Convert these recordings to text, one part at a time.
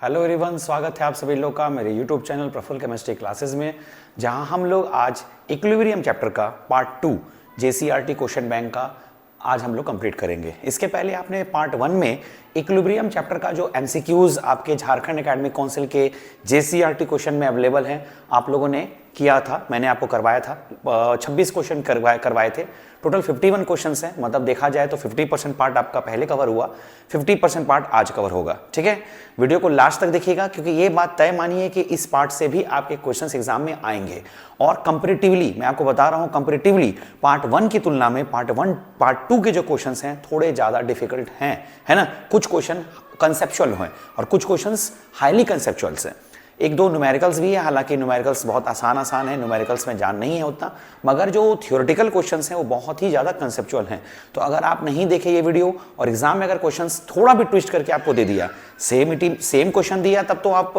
Hello everyone, स्वागत है आप सभी लोग का मेरे YouTube channel Praful chemistry classes में, जहां हम लोग आज इक्विलिब्रियम चैप्टर का पार्ट 2 जेसीईआरटी क्वेश्चन बैंक का आज हम लोग कंप्लीट करेंगे। इसके पहले आपने पार्ट 1 में इक्विलिब्रियम चैप्टर का जो एमसीक्यूज आपके झारखंड एकेडमिक काउंसिल के जेसीईआरटी क्वेश्चन में अवेलेबल हैं, आप लोगों ने किया था, मैंने आपको करवाया था। 26 क्वेश्चन करवाए थे। टोटल 51 क्वेश्चंस हैं, मतलब देखा जाए तो 50% पार्ट आपका पहले कवर हुआ, 50% पार्ट आज कवर होगा। ठीक है, वीडियो को लास्ट तक देखिएगा, क्योंकि ये बात तय मानिए कि इस पार्ट से भी आपके क्वेश्चंस एग्जाम में आएंगे। और कंपैरेटिवली मैं आपको बता रहा हूं, कंपैरेटिवली पार्ट 1 की तुलना में पार्ट 2 के जो क्वेश्चंस हैं थोड़े ज्यादा डिफिकल्ट हैं, है ना। कुछ क्वेश्चन कंसेप्चुअल हैं और कुछ क्वेश्चंस हाईली कंसेप्चुअल्स हैं। एक दो न्यूमेरिकल्स भी है, हालांकि न्यूमेरिकल्स बहुत आसान है, न्यूमेरिकल्स में जान नहीं है उतना, मगर जो थियोरेटिकल क्वेश्चंस हैं वो बहुत ही ज़्यादा कंसेप्चुअल हैं। तो अगर आप नहीं देखे ये वीडियो और एग्जाम में अगर क्वेश्चंस थोड़ा भी ट्विस्ट करके आपको दे दिया, सेम क्वेश्चन दिया, तब तो आप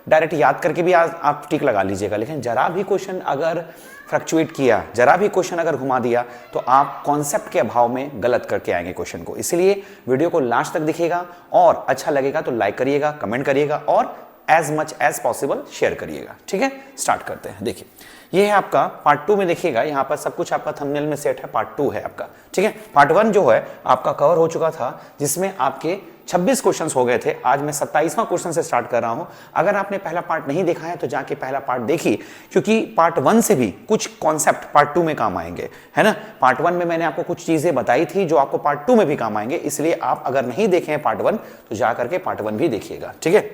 डायरेक्ट याद करके भी आप टिक लगा लीजिएगा। लेकिन जरा भी क्वेश्चन अगर फ्लक्चुएट किया, जरा भी क्वेश्चन अगर घुमा दिया, तो आप कॉन्सेप्ट के अभाव में गलत करके आएंगे क्वेश्चन को। इसलिए वीडियो को लास्ट तक दिखिएगा और अच्छा लगेगा तो लाइक करिएगा, कमेंट करिएगा और as much as possible share करिएगा। ठीक है, स्टार्ट करते हैं। देखिए, ये है आपका पार्ट 2 में देखिएगा, यहाँ पर सब कुछ आपका थंबनेल में सेट है। पार्ट 2 है आपका। ठीक है, पार्ट 1 जो है आपका कवर हो चुका था, जिसमें आपके 26 क्वेश्चंस हो गए थे। आज मैं 27वां क्वेश्चन से स्टार्ट कर रहा हूं। अगर आपने पहला पार्ट नहीं देखा है तो जाके पहला पार्ट देखिए, क्योंकि पार्ट 1 से भी कुछ कॉन्सेप्ट पार्ट 2 में काम आएंगे, है ना। पार्ट 1 में मैंने आपको कुछ चीजें बताई थी जो आपको पार्ट 2 में भी काम आएंगे, इसलिए आप अगर नहीं देखे हैं पार्ट 1 तो जाकर के पार्ट 1 भी देखिएगा। ठीक है,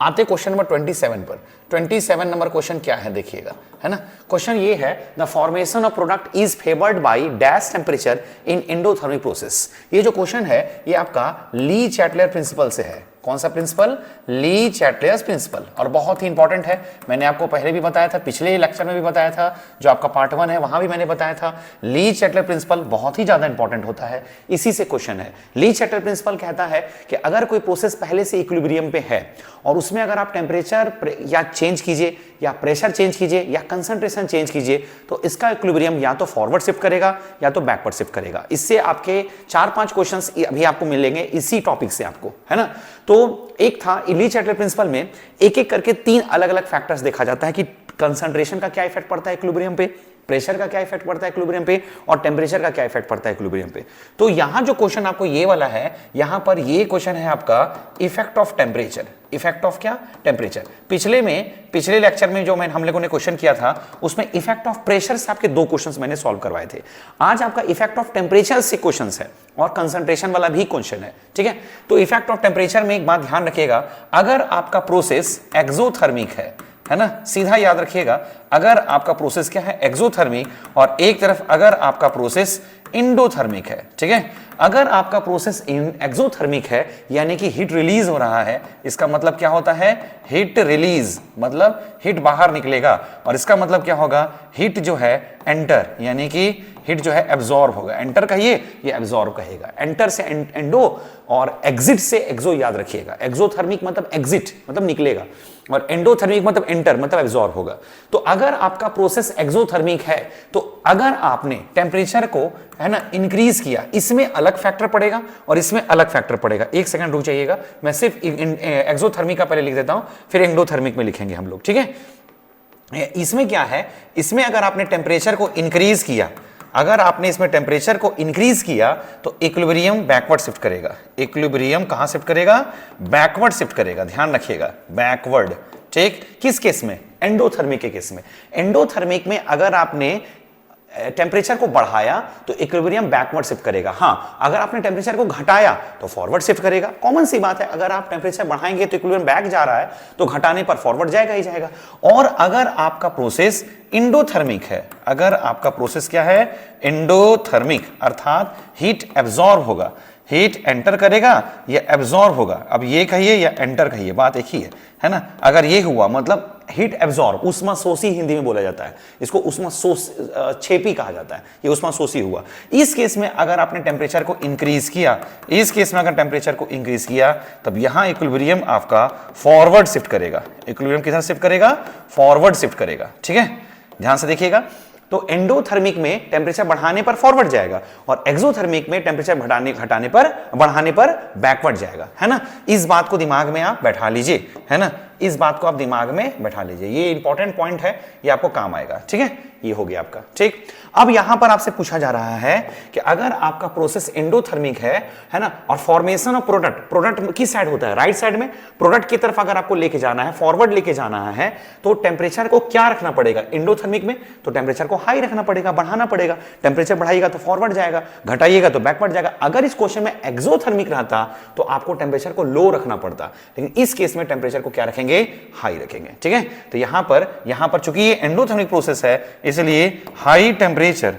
आते क्वेश्चन नंबर 27 पर। 27 नंबर क्वेश्चन क्या है देखिएगा, है ना। क्वेश्चन ये है, the formation of product is favoured by dash temperature in endothermic process. ये जो क्वेश्चन है ये आपका ली चैटलर प्रिंसिपल से है। कौन सा प्रिंसिपल? ली चैटलर्स प्रिंसिपल। और बहुत ही इंपॉर्टेंट है, मैंने आपको पहले भी बताया था, पिछले लेक्चर में भी बताया था, जो आपका पार्ट 1 है वहां भी मैंने बताया था। ली चैटलर प्रिंसिपल बहुत ही ज्यादा इंपॉर्टेंट होता है, इसी से क्वेश्चन है। ली चैटलर प्रिंसिपल कहता है कि अगर कोई प्रोसेस पहले से इक्विलिब्रियम पे है और उसमें अगर आप टेम्परेचर या चेंज कीजिए या प्रेशर चेंज कीजिए या कंसंट्रेशन चेंज कीजिए, तो इसका इक्विलिब्रियम या तो फॉरवर्ड शिफ्ट करेगा या तो बैकवर्ड शिफ्ट करेगा। इससे आपके 4-5 क्वेश्चंस अभी आपको मिलेंगे इसी टॉपिक से आपको, है ना। तो एक था ली चैटलर प्रिंसिपल में एक एक करके 3 अलग अलग फैक्टर्स देखा जाता है कि कंसंट्रेशन का क्या इफेक्ट पड़ता है इक्विलिब्रियम पे, प्रेशर का क्या इफेक्ट पड़ता है इक्विलिब्रियम पे, और टेम्परेचर का क्या इफेक्ट पड़ता है इक्विलिब्रियम पे। तो यहां जो क्वेश्चन आपको ये वाला है, यहां पर ये क्वेश्चन है आपका effect of temperature. Effect of क्या? टेम्परेचर। पिछले लेक्चर में जो हम लोगों ने क्वेश्चन किया था उसमें इफेक्ट ऑफ प्रेशर से आपके 2 क्वेश्चंस मैंने सॉल्व करवाए थे। आज आपका इफेक्ट ऑफ टेम्परेचर से क्वेश्चंस है और कंसंट्रेशन वाला भी क्वेश्चन है। ठीक है, तो इफेक्ट ऑफ टेम्परेचर में एक बात ध्यान रखिएगा, अगर आपका प्रोसेस एक्सोथर्मिक है ना, सीधा याद रखिएगा, अगर आपका प्रोसेस क्या है? एक्सोथर्मिक, और एक तरफ अगर आपका प्रोसेस इंडोथर्मिक है। ठीक है, अगर आपका प्रोसेस एक्सोथर्मिक है यानी कि हीट रिलीज हो रहा है, इसका मतलब क्या होता है? हीट रिलीज मतलब हीट बाहर निकलेगा, और इसका मतलब क्या होगा? हीट जो है एंटर, यानी कि हीट जो है एब्जॉर्ब होगा। एंटर कहिए, ये एब्जॉर्ब कहेगा। एंटर से एंडो और एग्जिट से एक्सो याद रखिएगा। एक्सोथर्मिक मतलब एग्जिट मतलब निकलेगा, और एंडोथर्मिक मतलब एंटर मतलब एब्जॉर्ब होगा। तो अगर आपका प्रोसेस एक्सोथर्मिक है, तो अगर आपने टेम्परेचर को, है ना, इंक्रीज किया, इसमें अलग फैक्टर पड़ेगा और इसमें अलग फैक्टर पड़ेगा। एक सेकंड रुक जाइएगा, मैं सिर्फ एक्सोथर्मिक का पहले लिख देता हूं, फिर एंडोथर्मिक में लिखेंगे हम लोग। ठीक है, इसमें क्या है, इसमें अगर आपने टेम्परेचर को इंक्रीज किया, अगर आपने इसमें टेम्परेचर को इंक्रीज किया, तो इक्विलिब्रियम बैकवर्ड शिफ्ट करेगा। इक्विलिब्रियम कहां शिफ्ट करेगा? बैकवर्ड शिफ्ट करेगा, ध्यान रखिएगा, बैकवर्ड। ठीक, किस केस में? एंडोथर्मिक के केस में। एंडोथर्मिक में अगर आपने टेम्परेचर को बढ़ाया तो इक्विलिब्रियम बैकवर्ड शिफ्ट करेगा। हां, अगर आपने टेम्परेचर को घटाया तो फॉरवर्ड शिफ्ट करेगा। कॉमन सी बात है, अगर आप टेम्परेचर बढ़ाएंगे तो इक्विलिब्रियम बैक जा रहा है, तो घटाने पर फॉरवर्ड जाएगा ही जाएगा। और अगर आपका प्रोसेस इंडोथर्मिक है, अगर आपका प्रोसेस क्या है? इंडोथर्मिक, अर्थात हीट एब्जॉर्ब होगा, हीट एंटर करेगा या एब्जॉर्ब होगा। अब ये कहिए या एंटर कहिए, बात एक ही है ना। अगर ये हुआ मतलब हीट एब्जॉर्ब, उष्मा शोषी हिंदी में बोला जाता है, इसको उष्मा छेपी कहा जाता है, ये उष्मा शोषी हुआ। इस केस में अगर आपने टेम्परेचर को इंक्रीज किया, इस केस में अगर टेम्परेचर को इंक्रीज किया, तब यहां इक्विलिब्रियम आपका फॉरवर्ड शिफ्ट करेगा। इक्विलिब्रियम किधर शिफ्ट करेगा? फॉरवर्ड शिफ्ट करेगा। ठीक है, ध्यान से देखिएगा। तो एंडोथर्मिक में टेम्परेचर बढ़ाने पर फॉरवर्ड जाएगा और एक्सोथर्मिक में टेम्परेचर बढ़ाने पर बैकवर्ड जाएगा, है ना। इस बात को दिमाग में आप बैठा लीजिए, है ना, इस बात को आप दिमाग में बैठा लीजिए, ये इंपॉर्टेंट पॉइंट है, ये आपको काम आएगा, ठीक है। ये हो गया आपका, ठीक। अब यहां पर आपसे पूछा जा रहा है कि अगर आपका प्रोसेस एंडोथर्मिक है ना, और फॉर्मेशन ऑफ प्रोडक्ट किस साइड होता है, राइट साइड में, प्रोडक्ट की तरफ अगर आपको लेके जाना है, फॉरवर्ड लेके जाना है, तो टेम्परेचर को क्या रखना पड़ेगा एंडोथर्मिक में, तो टेम्परेचर को हाई रखना पड़ेगा, बढ़ाना पड़ेगा। टेम्परेचर बढ़ाइएगा तो फॉरवर्ड जाएगा, घटाइएगा तो बैकवर्ड जाएगा। अगर इस क्वेश्चन में एक्सोथर्मिक रहता तो आपको टेम्परेचर को लो रखना पड़ता, लेकिन इस केस में टेम्परेचर को क्या रखेंगे, हाई रखेंगे, ठीक है। तो यहां पर चूंकि ये एंडोथर्मिक प्रोसेस है, इसलिए हाई टेम्परेचर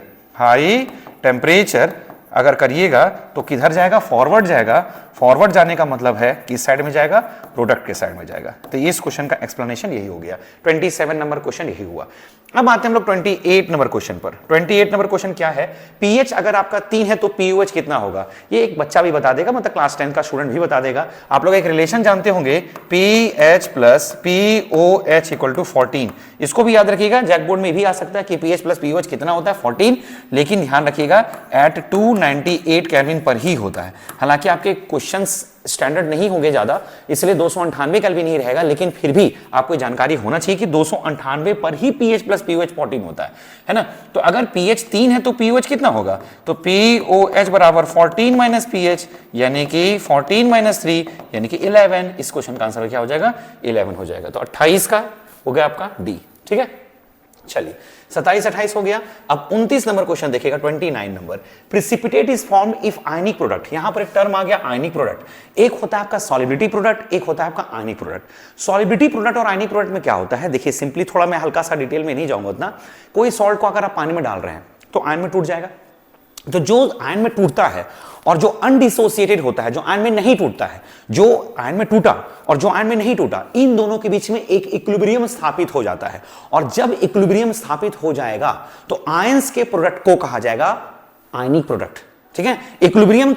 अगर करिएगा तो किधर जाएगा, फॉरवर्ड जाएगा। फॉरवर्ड जाने का मतलब है किस साइड में जाएगा, प्रोडक्ट के साइड में जाएगा। तो इस क्वेश्चन का एक्सप्लेनेशन यही हो गया। 27 नंबर क्वेश्चन यही हुआ। अब आते हैं हम लोग 28 नंबर क्वेश्चन पर। 28 नंबर क्वेश्चन क्या है, पीएच अगर आपका 3 है तो पीओएच कितना होगा। ये एक बच्चा भी बता देगा, मतलब क्लास 10 का स्टूडेंट भी बता देगा। आप लोग एक रिलेशन जानते होंगे, pH plus pOH equal to 14। इसको भी याद रखिएगा, जैक बोर्ड में भी आ सकता है कि पीएच प्लस पीओएच कितना होता है, 14। लेकिन ध्यान रखिएगा एट 298 केल्विन पर ही होता है। हालांकि आपके क्वेश्चंस स्टैंडर्ड नहीं होंगे ज्यादा, इसलिए 298 केल्विन नहीं रहेगा, लेकिन फिर भी आपको जानकारी होना चाहिए कि 298 पर ही पीएच प्लस पीओएच 14 होता है ना। तो अगर पीएच 3 है तो पीओएच कितना होगा, तो पीओएच बराबर 14 माइनस पीएच, यानी कि 14 माइनस 3 यानी कि 11। इस क्वेश्चन का आंसर क्या हो जाएगा, 11 हो जाएगा। तो 28 का हो गया आपका डी, ठीक है। चलिए 27-28 हो गया। अब 29 नंबर क्वेश्चन देखिएगा, 29 number. Precipitate is formed if ionic product. यहां पर एक टर्म आ गया आयनिक प्रोडक्ट। एक होता है आपका सॉलिबिलिटी प्रोडक्ट, एक होता है आपका आयनिक प्रोडक्ट। सॉलिबिलिटी प्रोडक्ट और आयनिक प्रोडक्ट में क्या होता है, देखिए सिंपली, थोड़ा मैं हल्का सा डिटेल में नहीं जाऊंगा उतना। कोई सॉल्ट को अगर आप पानी में डाल रहे हैं तो आयन में टूट जाएगा। तो जो आयन में टूटता है और जो अनडिसोसिएटेड होता है, जो आयन में नहीं टूटता है, जो आयन में टूटा और जो आयन में नहीं टूटा, इन दोनों के बीच में एक इक्विलिब्रियम स्थापित हो जाता है। और जब इक्विलिब्रियम स्थापित हो जाएगा तो आयंस के प्रोडक्ट को कहा जाएगा आयनिक प्रोडक्ट, ठीक है। इक्विलिब्रियम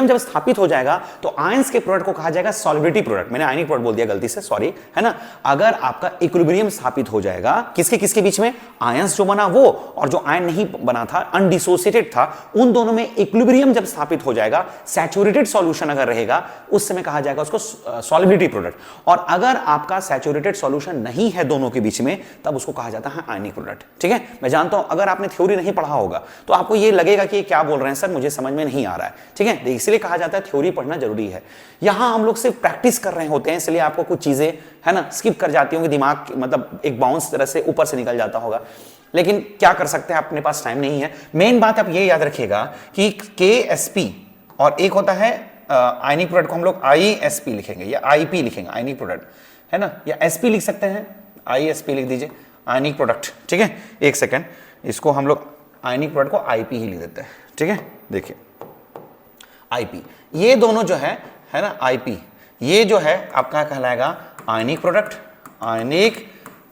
जब स्थापित हो जाएगा तो आयंस के प्रोडक्ट को कहा जाएगा सॉलिबिलिटी प्रोडक्ट। मैंने आयनिक प्रोडक्ट बोल दिया गलती से, सॉरी, है ना। अगर आपका इक्विलिब्रियम स्थापित हो जाएगा किसके किसके बीच में, आयंस जो बना वो और जो आयन नहीं बना था, अनडिसोसिएटेड था, उन दोनों में इक्विलिब्रियम जब स्थापित हो जाएगा, सैचुरेटेड सॉल्यूशन अगर रहेगा, उस समय कहा जाएगा उसको सॉलिबिलिटी प्रोडक्ट। और अगर आपका सैचुरेटेड सॉल्यूशन नहीं है दोनों के बीच में, तब उसको कहा जाता है आयनिक प्रोडक्ट, ठीक है। मैं जानता हूं अगर आपने थ्योरी नहीं पढ़ा होगा तो आपको ये लगेगा कि क्या बोल रहे हैं सर, मुझे समझ में नहीं आ रहा है, ठीक है। इसलिए कहा जाता है थ्योरी पढ़ना जरूरी है। यहां हम लोग सिर्फ प्रैक्टिस कर रहे होते हैं, इसलिए आपको कुछ चीजें, है ना, स्किप कर जाती होंगी, दिमाग मतलब एक बाउंस तरह से ऊपर से निकल जाता होगा। लेकिन क्या कर सकते हैं, अपने पास टाइम नहीं है। मेन बात आप ये याद रखिएगा कि KSP और एक होता है आयनिक प्रोडक्ट को हम लोग ISP लिखेंगे या IP लिखेंगे, आयनिक प्रोडक्ट, है ना, या SP लिख सकते हैं, ISP लिख दीजिए, आयनिक प्रोडक्ट, ठीक है। एक सेकेंड, इसको हम लोग आयनिक प्रोडक्ट को IP ही लिख देते हैं, ठीक है। देखिए IP, ये दोनों जो है ना, IP ये जो है आपका कहलाएगा आयनिक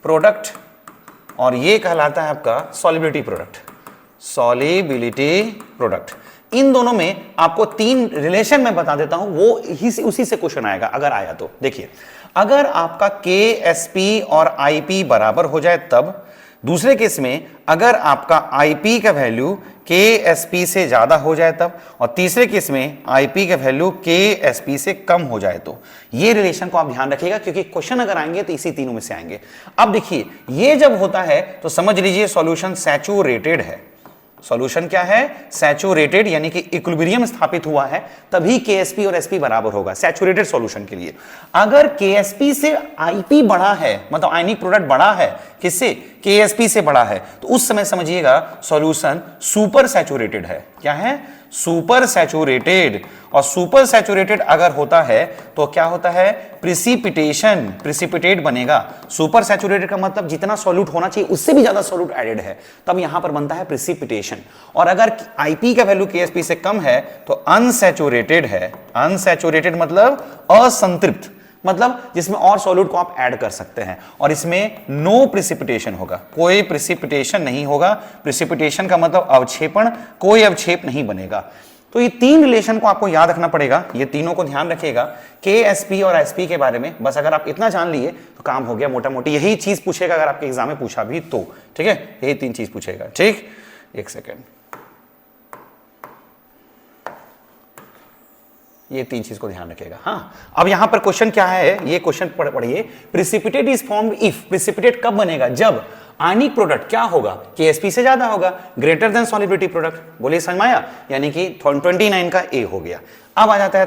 प्रोडक्ट, और ये कहलाता है आपका सॉलिबिलिटी प्रोडक्ट। इन दोनों में आपको 3 रिलेशन मैं बता देता हूं, वो उसी से क्वेश्चन आएगा अगर आया तो। देखिए, अगर आपका KSP और IP बराबर हो जाए तब, दूसरे केस में अगर आपका IP का वैल्यू KSP से ज्यादा हो जाए तब, और तीसरे केस में IP का वैल्यू KSP से कम हो जाए तो। ये रिलेशन को आप ध्यान रखिएगा, क्योंकि क्वेश्चन अगर आएंगे तो इसी तीनों में से आएंगे। अब देखिए, ये जब होता है तो समझ लीजिए सॉल्यूशन सैचुरेटेड है। सॉल्यूशन क्या है, सैचुरेटेड, यानी कि इक्विलिब्रियम स्थापित हुआ है, तभी KSP और SP बराबर होगा सैचुरेटेड सॉल्यूशन के लिए। अगर KSP से IP बड़ा है, मतलब आयनिक प्रोडक्ट बड़ा है, किससे, KSP से बड़ा है, तो उस समय समझिएगा सॉल्यूशन सुपर सैचुरेटेड है। क्या है, सुपर सैचुरेटेड। और सुपर सैचुरेटेड अगर होता है तो क्या होता है, प्रिसिपिटेट बनेगा। सुपर सैचुरेटेड का मतलब जितना सॉल्यूट होना चाहिए उससे भी ज्यादा सॉल्यूट एडेड है, तब यहां पर बनता है प्रिसिपिटेशन। और अगर IP का वैल्यू KSP से कम है तो अनसैचुरेटेड है। अनसैचुरेटेड मतलब असंतृप्त, मतलब जिसमें और सॉल्यूट को आप ऐड कर सकते हैं, और इसमें नो प्रिसिपिटेशन होगा, कोई प्रिसिपिटेशन नहीं होगा। प्रिसिपिटेशन का मतलब अवक्षेपण, कोई अवक्षेप नहीं बनेगा। तो ये तीन रिलेशन को आपको याद रखना पड़ेगा, ये तीनों को ध्यान रखिएगा, KSP और SP के बारे में। बस अगर आप इतना जान लिए तो काम हो गया मोटा मोटी। यही चीज पूछेगा अगर आपके एग्जाम में पूछा भी तो, ठीक है, यही तीन चीज पूछेगा। ठीक, एक सेकेंड, ये तीन चीज को ध्यान रखिएगा। हाँ, अब यहां पर क्वेश्चन क्या है, ये क्वेश्चन पढ़िए। Precipitate is formed if, precipitate कब बनेगा, जब आयनिक प्रोडक्ट क्या होगा, KSP से ज्यादा होगा, ग्रेटर देन सॉलिबिलिटी प्रोडक्ट। बोलिए समझ में आया, यानी कि 29 का ए हो गया। अब आ जाता है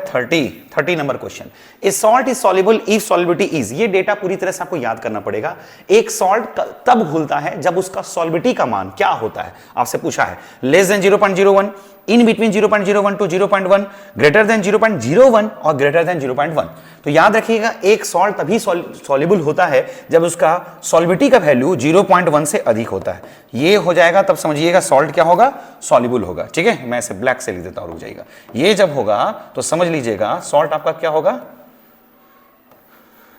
30 number question. A salt is soluble if solubility is, ये डेटा पूरी तरह से आपको याद करना पड़ेगा। एक सॉल्ट तब घुलता है जब उसका सॉल्युबिलिटी का मान क्या होता है, आपसे पूछा है, less than 0.01, in between 0.01 to 0.1, greater than 0.01 और ग्रेटर देन 0.1। तो याद रखिएगा एक सॉल्ट तभी सॉल्युबल होता है जब उसका सॉल्युबिलिटी का वैल्यू 0.1 से अधिक होता है। ये हो जाएगा तब समझिएगा सॉल्ट क्या होगा, सॉल्युबल होगा। ठीक है, मैं इसे ब्लैक से लिख देता हूं, रुक जाइएगा। ये जब होगा तो समझ लीजिएगा सॉल्ट आपका क्या होगा,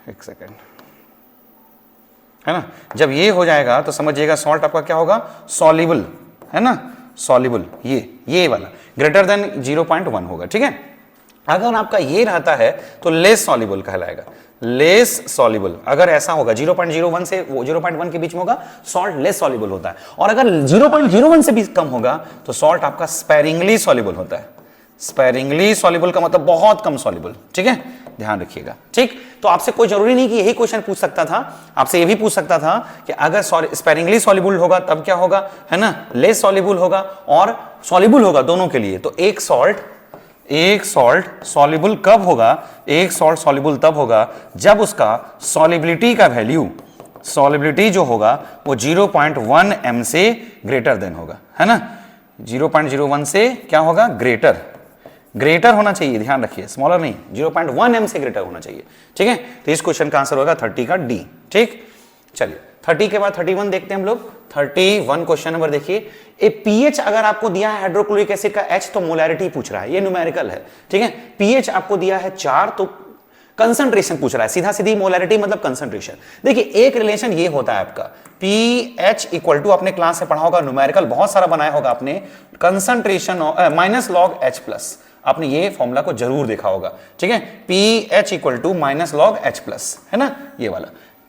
एक सेकेंड, है ना, जब ये हो जाएगा तो समझिएगा सॉल्ट आपका क्या होगा, सॉल्युबल, है ना, सॉल्युबल, ये वाला ग्रेटर देन 0.1 होगा। ठीक है, अगर आपका ये रहता है तो लेस सॉल्युबल कहलाएगा, लेस सॉल्युबल। अगर ऐसा होगा 0.01 से 0.1 के बीच में होगा, सॉल्ट लेस सॉल्युबल होता है। और अगर 0.01 से भी कम होगा तो सॉल्ट आपका स्पेरिंगली सॉल्युबल होता है। स्पेरिंगली सॉल्युबल का मतलब बहुत कम सॉल्युबल। ठीक है, ध्यान रखिएगा। ठीक, तो आपसे कोई जरूरी नहीं कि यही क्वेश्चन पूछ सकता था, आपसे ये भी पूछ सकता था कि अगर स्पेरिंगली सॉल्युबल होगा तब क्या होगा, है ना, लेस सॉल्युबल होगा और सॉल्युबल होगा, दोनों के लिए। तो एक सॉल्ट सॉल्युबल कब होगा, एक सॉल्ट सॉल्युबल तब होगा जब उसका सॉल्युबिलिटी का वैल्यू, सॉल्युबिलिटी जो होगा वो 0.1 m से ग्रेटर देन होगा, है ना, 0.01 से क्या होगा, ग्रेटर होना चाहिए, ध्यान रखिए, स्मॉलर नहीं, 0.1 m से ग्रेटर होना चाहिए। ठीक है, तो इस क्वेश्चन का आंसर होगा 30 का डी। ठीक, चलिए 30 के बाद 31 देखते हैं हम लोग। 31 क्वेश्चन नंबर देखिए। ए पीएच अगर आपको दिया है हाइड्रोक्लोरिक एसिड का H तो मोलैरिटी पूछ रहा है, ये न्यूमेरिकल है। ठीक है, पीएच आपको दिया है 4 तो कंसंट्रेशन पूछ रहा है, सीधा सीधी मोलैरिटी मतलब कंसंट्रेशन। देखिए एक रिलेशन ये होता है आपका पीएच इक्वल टू, आपने क्लास से पढ़ा होगा, न्यूमेरिकल बहुत सारा बनाया होगा आपने, concentration minus log H plus, आपने ये फॉर्मूला को जरूर देखा होगा। ठीक है, pH equal to minus log H plus, है ना, ये वाला।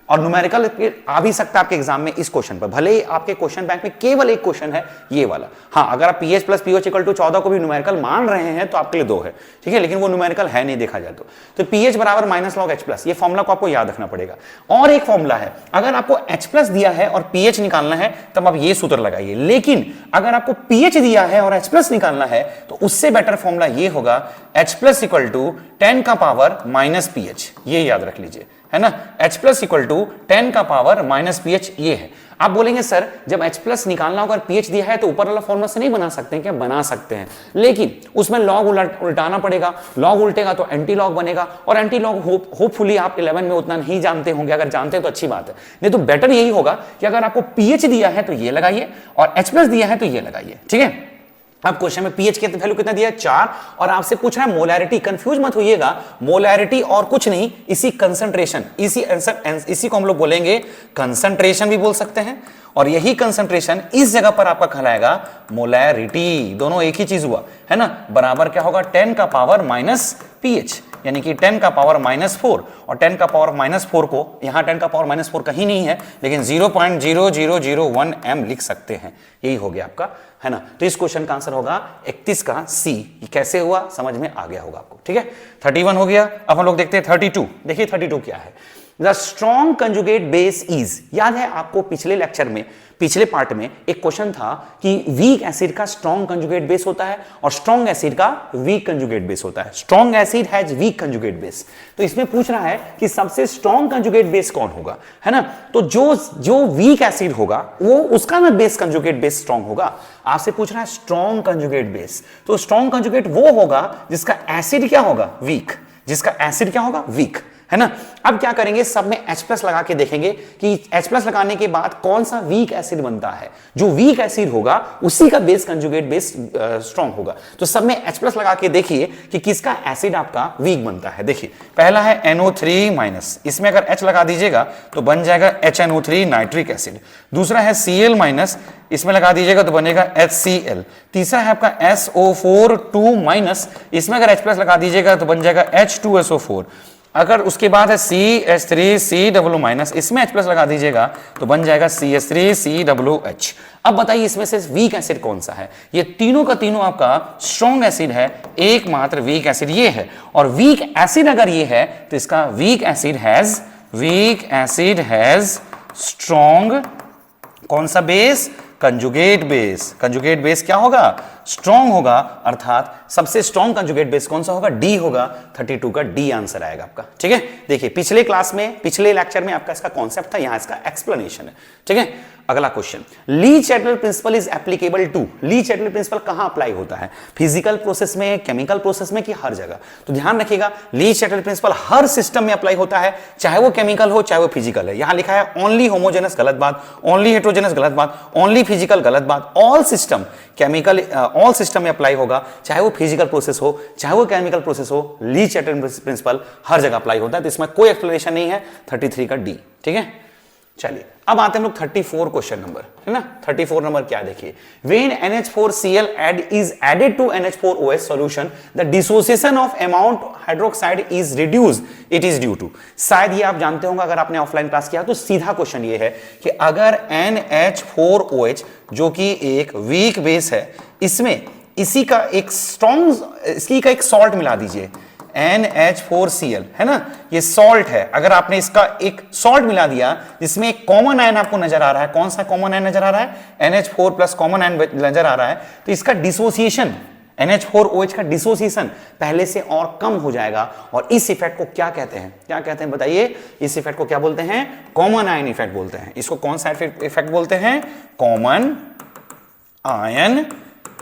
और न्यूमेरिकल आ भी सकता है आपके एग्जाम में इस क्वेश्चन पर, भले ही आपके क्वेश्चन बैंक में केवल एक क्वेश्चन है ये वाला। हाँ, अगर आप पीएच प्लस पीओच इक्वल टू 14 को भी न्यूमेरिकल मान रहे हैं तो आपके लिए 2 है। ठीक है, लेकिन वो न्यूमेरिकल है नहीं देखा जाए तो पीएच बराबर माइनस लॉग H प्लस, ये फॉर्मूला को आपको याद रखना पड़ेगा। और एक फॉर्मूला है, अगर आपको H प्लस दिया है और पीएच निकालना है तब आप ये सूत्र लगाइए, लेकिन अगर आपको पीएच दिया है और H प्लस निकालना है तो उससे बेटर फॉर्मूला ये होगा, H प्लस इक्वल टू 10 का पावर माइनस पीएच, ये याद रख लीजिए, है ना, H प्लस इक्वल टू 10 का पावर माइनस पीएच, ये है। आप बोलेंगे सर जब H प्लस निकालना होगा और पीएच दिया है तो ऊपर वाला फॉर्मूला से नहीं बना सकते हैं क्या, बना सकते हैं, लेकिन उसमें लॉग उल्टाना पड़ेगा, लॉग उल्टेगा तो एंटी लॉग बनेगा, और एंटी लॉग होपफुली आप 11 में उतना नहीं जानते होंगे, अगर जानते हैं तो अच्छी बात है, नहीं तो बेटर यही होगा कि अगर आपको पीएच दिया है तो ये लगाइए और H प्लस दिया है तो ये लगाइए। ठीक है, अब क्वेश्चन में पीएच की वैल्यू कितना दिया है, 4, और आपसे पूछ रहा है मोलैरिटी। कंफ्यूज मत होइएगा, मोलैरिटी और कुछ नहीं, इसी कंसंट्रेशन, इसी को हम लोग बोलेंगे कंसंट्रेशन भी बोल सकते हैं, और यही कंसंट्रेशन इस जगह पर आपका कहलाएगा मोलैरिटी। दोनों एक ही चीज हुआ, है ना, बराबर क्या होगा, 10 का पावर माइनस पीएच, यानी कि 10 का पावर -4, और 10 का पावर -4 को यहां 10 का पावर -4 कहीं नहीं है, लेकिन 0.0001 m लिख सकते हैं, यही हो गया आपका, है ना। तो इस क्वेश्चन का आंसर होगा 31 का सी। कैसे हुआ समझ में आ गया होगा आपको। ठीक है, 31 हो गया। अब हम लोग देखते हैं 32। देखिए 32 क्या है, the strong conjugate base is. याद है आपको पिछले लेक्चर में, पिछले पार्ट में एक क्वेश्चन था कि वीक एसिड का स्ट्रॉन्ग कंजुगेट बेस होता है और स्ट्रॉन्ग एसिड का वीक कंजुगेट बेस होता है। Strong acid has week conjugate base, तो इसमें पूछ रहा है कि सबसे स्ट्रॉन्ग कंजुगेट बेस कौन होगा, है ना। तो जो वीक एसिड होगा वो उसका ना बेस कंजुगेट बेस स्ट्रॉन्ग होगा। आपसे पूछ रहा है स्ट्रॉन्ग कंजुगेट बेस, तो स्ट्रॉन्ग कंजुगेट वो होगा जिसका एसिड क्या होगा, वीक, जिसका एसिड क्या होगा, वीक, है ना। अब क्या करेंगे, सब में H+ लगा के देखेंगे कि H+ लगाने के बाद कौन सा वीक एसिड बनता है। जो वीक एसिड होगा उसी का बेस कंजुगेट बेस स्ट्रॉन्ग होगा। तो सब में H+ लगा के देखिए कि किसका एसिड आपका वीक बनता है। देखिए पहला है NO3-, इसमें अगर H लगा दीजिएगा तो बन जाएगा HNO3 नाइट्रिक एसिड। दूसरा है Cl-, इसमें लगा दीजिएगा तो बनेगा HCl। तीसरा है आपका SO4-, इसमें अगर H+ लगा दीजिएगा तो बन जाएगा H2SO4। अगर उसके बाद है CH3COO-, इसमें H+ लगा दीजिएगा तो बन जाएगा CH3COOH। अब बताइए इसमें से वीक एसिड कौन सा है। ये तीनों का तीनों आपका स्ट्रॉन्ग एसिड है, एकमात्र वीक एसिड ये है। और वीक एसिड अगर ये है तो इसका वीक एसिड हैज स्ट्रॉन्ग कौन सा base, conjugate base. Conjugate base क्या होगा, स्ट्रॉन्ग होगा, अर्थात सबसे स्ट्रॉन्ग कंजुगेट बेस कौन सा होगा, डी होगा। 32 का डी आंसर आएगा आपका। ठीक है, देखिए पिछले क्लास में, पिछले लेक्चर में आपका इसका कॉन्सेप्ट था, यहां इसका एक्सप्लेनेशन है। ठीक है, अगला question, Le Chatelier principle is applicable to. Le Chatelier principle कहां अप्लाई होता है, फिजिकल प्रोसेस में, केमिकल प्रोसेस में, कि हर जगह। तो ध्यान रखिएगा, ली-चैटल प्रिंसिपल हर सिस्टम में अप्लाई होता है, चाहे वो केमिकल हो चाहे वो फिजिकल है। यहां लिखा है ओनली होमोजेनस, गलत बात। ओनली हेट्रोजेनस, गलत बात। ओनली फिजिकल, गलत बात। All system, chemical all system में अप्लाई होगा, चाहे वो फिजिकल प्रोसेस हो चाहे वो केमिकल प्रोसेस हो। ली-चैटल प्रिंसिपल हर जगह अप्लाई होता है, तो इसमें कोई एक्सप्लेनेशन नहीं है। 33 का डी। ठीक है, चलिए अब आते हैं हम लोग 34 क्वेश्चन नंबर, है ना। 34 नंबर क्या देखिए, when NH4Cl is added to NH4OH solution the dissociation of amount hydroxide is reduced, it is due to। शायद ये आप जानते होंगे अगर आपने ऑफलाइन क्लास किया तो सीधा क्वेश्चन ये है कि अगर NH4OH जो कि एक वीक बेस है, इसमें इसी का एक स्ट्रॉन्ग, इसकी का एक सॉल्ट मिला दीजिए, NH4Cl, है ना, ये सॉल्ट है। अगर आपने इसका एक सॉल्ट मिला दिया जिसमें एक कॉमन आयन आपको नजर आ रहा है, कौन सा कॉमन आयन नजर आ रहा है, NH4+ कॉमन आयन नजर आ रहा है, तो इसका डिसोसिएशन, NH4OH का डिसोसिएशन पहले से और कम हो जाएगा। और इस इफेक्ट को क्या कहते हैं, क्या कहते हैं बताइए, इस इफेक्ट को क्या बोलते हैं, कॉमन आयन इफेक्ट बोलते हैं। इसको कौन सा इफेक्ट बोलते हैं, कॉमन आयन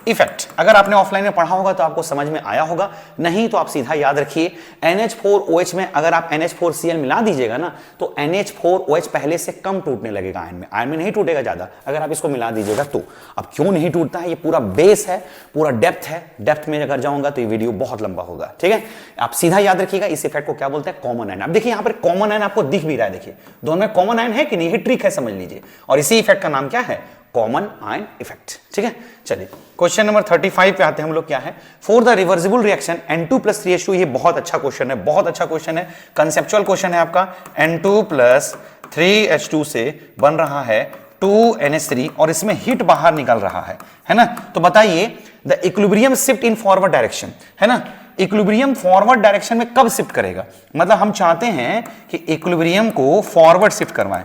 इफेक्ट। अगर आपने ऑफलाइन में पढ़ा होगा तो आपको समझ में आया होगा, नहीं तो आप सीधा याद रखिए, NH4OH में अगर आप NH4Cl मिला दीजिएगा ना तो NH4OH पहले से कम टूटने लगेगा आयन में। आयन में नहीं टूटेगा ज्यादा अगर आप इसको मिला दीजिएगा तो। अब क्यों नहीं टूटता है, ये पूरा बेस है, पूरा डेप्थ है। डेप्थ में अगर जाऊंगा तो ये वीडियो बहुत लंबा होगा। ठीक है, आप सीधा याद रखिएगा, इस इफेक्ट को क्या बोलते हैं, कॉमन आयन। अब देखिए यहाँ पर कॉमन आयन आपको दिख भी रहा है, देखिए दोनों में कॉमन आयन है कि नहीं, ट्रिक है, समझ लीजिए। और इसी इफेक्ट का नाम क्या है, कॉमन आयन इफेक्ट। ठीक है, चलिए क्वेश्चन नंबर 35 पे आते हैं हम लोग। क्या है, for the reversible reaction N2+3H2, ये बहुत अच्छा क्वेश्चन है, बहुत अच्छा क्वेश्चन है, कंसेप्चुअल क्वेश्चन है आपका। N2+3H2 से बन रहा है 2NH3 और इसमें हीट बाहर निकल रहा है ना। तो बताइए the equilibrium shift in forward direction, है ना। इक्विलिब्रियम फॉरवर्ड डायरेक्शन में कब शिफ्ट करेगा, मतलब हम चाहते हैं कि इक्विलिब्रियम को फॉरवर्ड शिफ्ट करवाएं।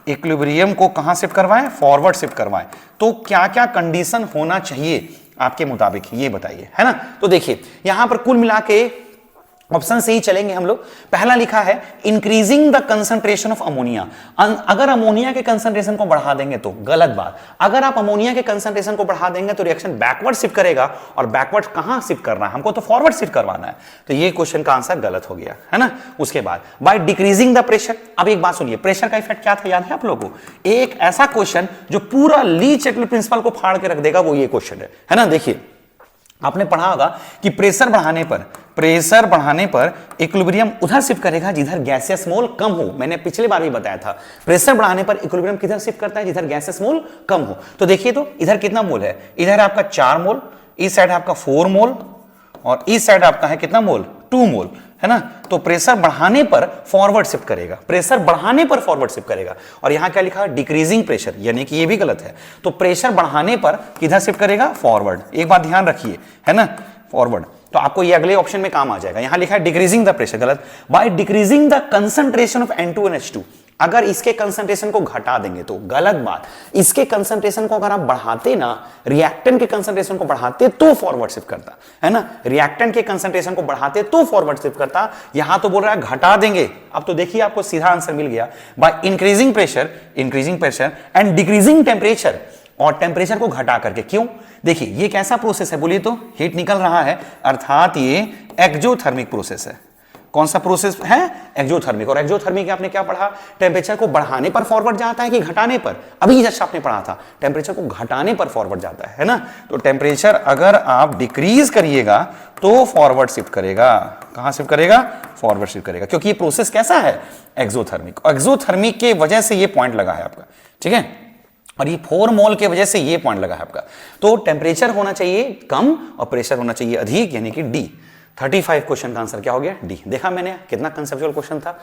इक्विलिब्रियम को कहां शिफ्ट करवाएं, फॉरवर्ड शिफ्ट करवाएं। तो क्या क्या कंडीशन होना चाहिए आपके मुताबिक, ये बताइए, है ना। तो देखिए यहां पर कुल मिला के ऑप्शन से ही चलेंगे हम लोग। पहला लिखा है increasing the concentration of ammonia. अगर अमोनिया के कंसंट्रेशन को बढ़ा देंगे तो गलत बात। अगर आप अमोनिया के कंसंट्रेशन को बढ़ा देंगे तो रिएक्शन बैकवर्ड शिफ्ट करेगा, और बैकवर्ड कहां शिफ्ट करना है, हमको तो फॉरवर्ड शिफ्ट करवाना है। तो ये क्वेश्चन का आंसर गलत हो गया, है ना। उसके बाद बाय डिक्रीजिंग द प्रेशर। अब एक बात सुनिए, प्रेशर का इफेक्ट क्या था, याद है आप लोगों को, एक ऐसा क्वेश्चन जो पूरा ली-चैटल प्रिंसिपल को फाड़ के रख देगा, वो ये क्वेश्चन है ना। देखिए आपने पढ़ा होगा कि प्रेशर बढ़ाने पर इक्विलिब्रियम उधर शिफ्ट करेगा जिधर गैसियस मोल कम हो। मैंने पिछले बार भी बताया था, प्रेशर बढ़ाने पर इक्विलिब्रियम किधर शिफ्ट करता है, जिधर गैसियस मोल कम हो। तो देखिए तो इधर कितना मोल है, इधर आपका 4 मोल, इस साइड आपका 4 मोल, और इस साइड आपका है कितना मोल, 2 मोल, है ना। तो प्रेशर बढ़ाने पर फॉरवर्ड शिफ्ट करेगा, प्रेशर बढ़ाने पर फॉरवर्ड शिफ्ट करेगा। और यहां क्या लिखा है, डिक्रीजिंग प्रेशर, यानी कि ये भी गलत है। तो प्रेशर बढ़ाने पर किधर शिफ्ट करेगा, फॉरवर्ड। एक बात ध्यान रखिए, है ना, फॉरवर्ड। तो आपको ये अगले ऑप्शन में काम आ जाएगा। यहां लिखा है डिक्रीजिंग द प्रेशर, गलत। By decreasing the concentration of N2NH2, अगर इसके कंसंट्रेशन को घटा देंगे तो गलत बात। इसके कंसंट्रेशन को अगर आप बढ़ाते ना, रिएक्टेंट के कंसंट्रेशन को बढ़ाते तो फॉरवर्ड शिफ्ट करता, है ना। रिएक्टेंट के कंसंट्रेशन को बढ़ाते तो फॉरवर्ड शिफ्ट करता, यहां तो बोल रहा है घटा देंगे। अब तो देखिए आपको सीधा आंसर मिल गया, by increasing pressure and decreasing temperature, और टेम्परेचर को घटा करके। क्यों, देखिए ये कैसा प्रोसेस है बोलिए तो, हीट निकल रहा है, अर्थात ये एक्सोथर्मिक प्रोसेस है। कौन सा प्रोसेस है? एक्सोथर्मिक। और एक्सोथर्मिक आपने क्या पढ़ा? टेम्परेचर को बढ़ाने पर फॉरवर्ड जाता है कि घटाने पर? अभी जस्ट आपने पढ़ा था टेम्परेचर को घटाने पर फॉरवर्ड जाता है ना। तो टेम्परेचर अगर आप डिक्रीज करिएगा तो फॉरवर्ड शिफ्ट करेगा। कहां शिफ्ट करेगा? फॉरवर्ड शिफ्ट करेगा, क्योंकि ये प्रोसेस कैसा है? एक्सोथर्मिक। एक्सोथर्मिक के वजह से ये पॉइंट लगा है आपका, ठीक है। और ये 4 मोल के वजह से ये पॉइंट लगा है आपका। तो टेम्परेचर होना चाहिए कम और प्रेशर होना चाहिए अधिक, यानी कि डी। 35 क्वेश्चन का आंसर क्या हो गया? डी। देखा मैंने कितना कंसेप्चुअल क्वेश्चन था।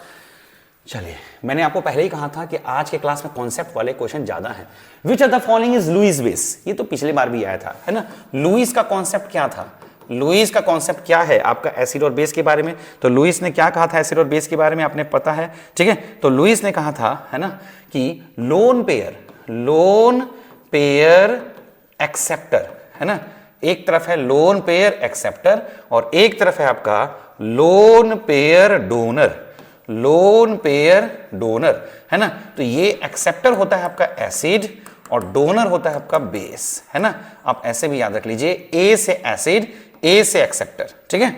चलिए, मैंने आपको पहले ही कहा था कि आज के क्लास में कॉन्सेप्ट वाले क्वेश्चन ज्यादा हैं। Which of the following is Lewis base? ये तो पिछली बार भी आया था, है ना। लुईस का कॉन्सेप्ट क्या था? लुईस का कॉन्सेप्ट क्या है आपका एसिड और बेस के बारे में? तो लुईस ने क्या कहा था एसिड और बेस के बारे में? आपने पता है, ठीक है। तो लुईस ने कहा था, है ना, कि लोन पेयर एक्सेप्टर, है ना। एक तरफ है लोन पेयर एक्सेप्टर और एक तरफ है आपका lone pair donor. Lone pair donor, है ना। तो ये एक्सेप्टर होता है आपका एसिड और डोनर होता है आपका बेस, है ना। आप ऐसे भी याद रख लीजिए, ए से एसिड, ए से एक्सेप्टर, ठीक है।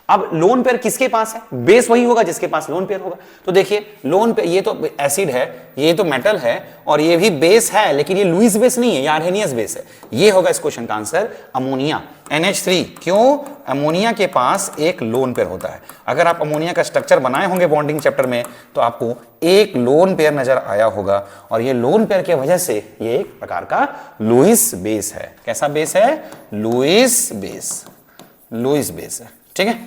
अब लोन पेयर किसके पास है? बेस वही होगा जिसके पास लोन पेयर होगा। तो देखिए, लोन पेयर, ये तो एसिड है, ये तो मेटल है और ये भी बेस है, लेकिन ये लुईस बेस नहीं है, ये आर्हेनियस बेस है। ये होगा इस क्वेश्चन का आंसर अमोनिया, NH3। क्यों? अमोनिया के पास एक लोन पेयर होता है। अगर आप अमोनिया का स्ट्रक्चर बनाए होंगे बॉन्डिंग चैप्टर में तो आपको एक लोन पेयर नजर आया होगा और ये लोन पेयर की वजह से ये एक प्रकार का लुईस बेस है। कैसा बेस है? Lewis base. लुईस बेस है, ठीक है।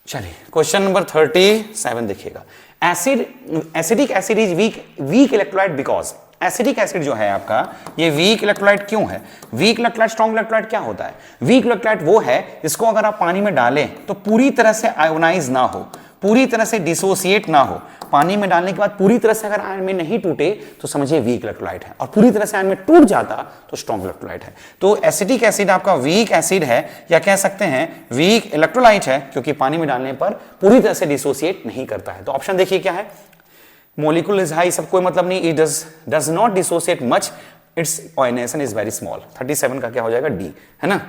चलिए, क्वेश्चन नंबर 37 देखिएगा। Acidic acid is weak electrolyte because. Acidic acid जो है आपका, ये वीक इलेक्ट्रोलाइट क्यों है? वीक इलेक्ट्रोलाइट, स्ट्रॉन्ग इलेक्ट्रोलाइट क्या होता है? वीक इलेक्ट्रोलाइट वो है इसको अगर आप पानी में डालें तो पूरी तरह से आयोनाइज ना हो, पूरी तरह से डिसोसिएट ना हो। पानी में डालने के बाद पूरी तरह से अगर आयन में नहीं टूटे तो समझिए वीक इलेक्ट्रोलाइट है, और पूरी तरह से आयन में टूट जाता तो स्ट्रॉन्ग इलेक्ट्रोलाइट है। तो एसिटिक एसिड आपका वीक एसिड है, या कह सकते हैं वीक इलेक्ट्रोलाइट है, क्योंकि पानी में डालने पर पूरी तरह से डिसोसिएट नहीं करता है। तो ऑप्शन देखिए क्या है? मोलिक्यूल इज हाई, सब कोई मतलब नहीं, it does not dissociate much, its ionization is very small. 37 का क्या हो जाएगा? डी, है ना।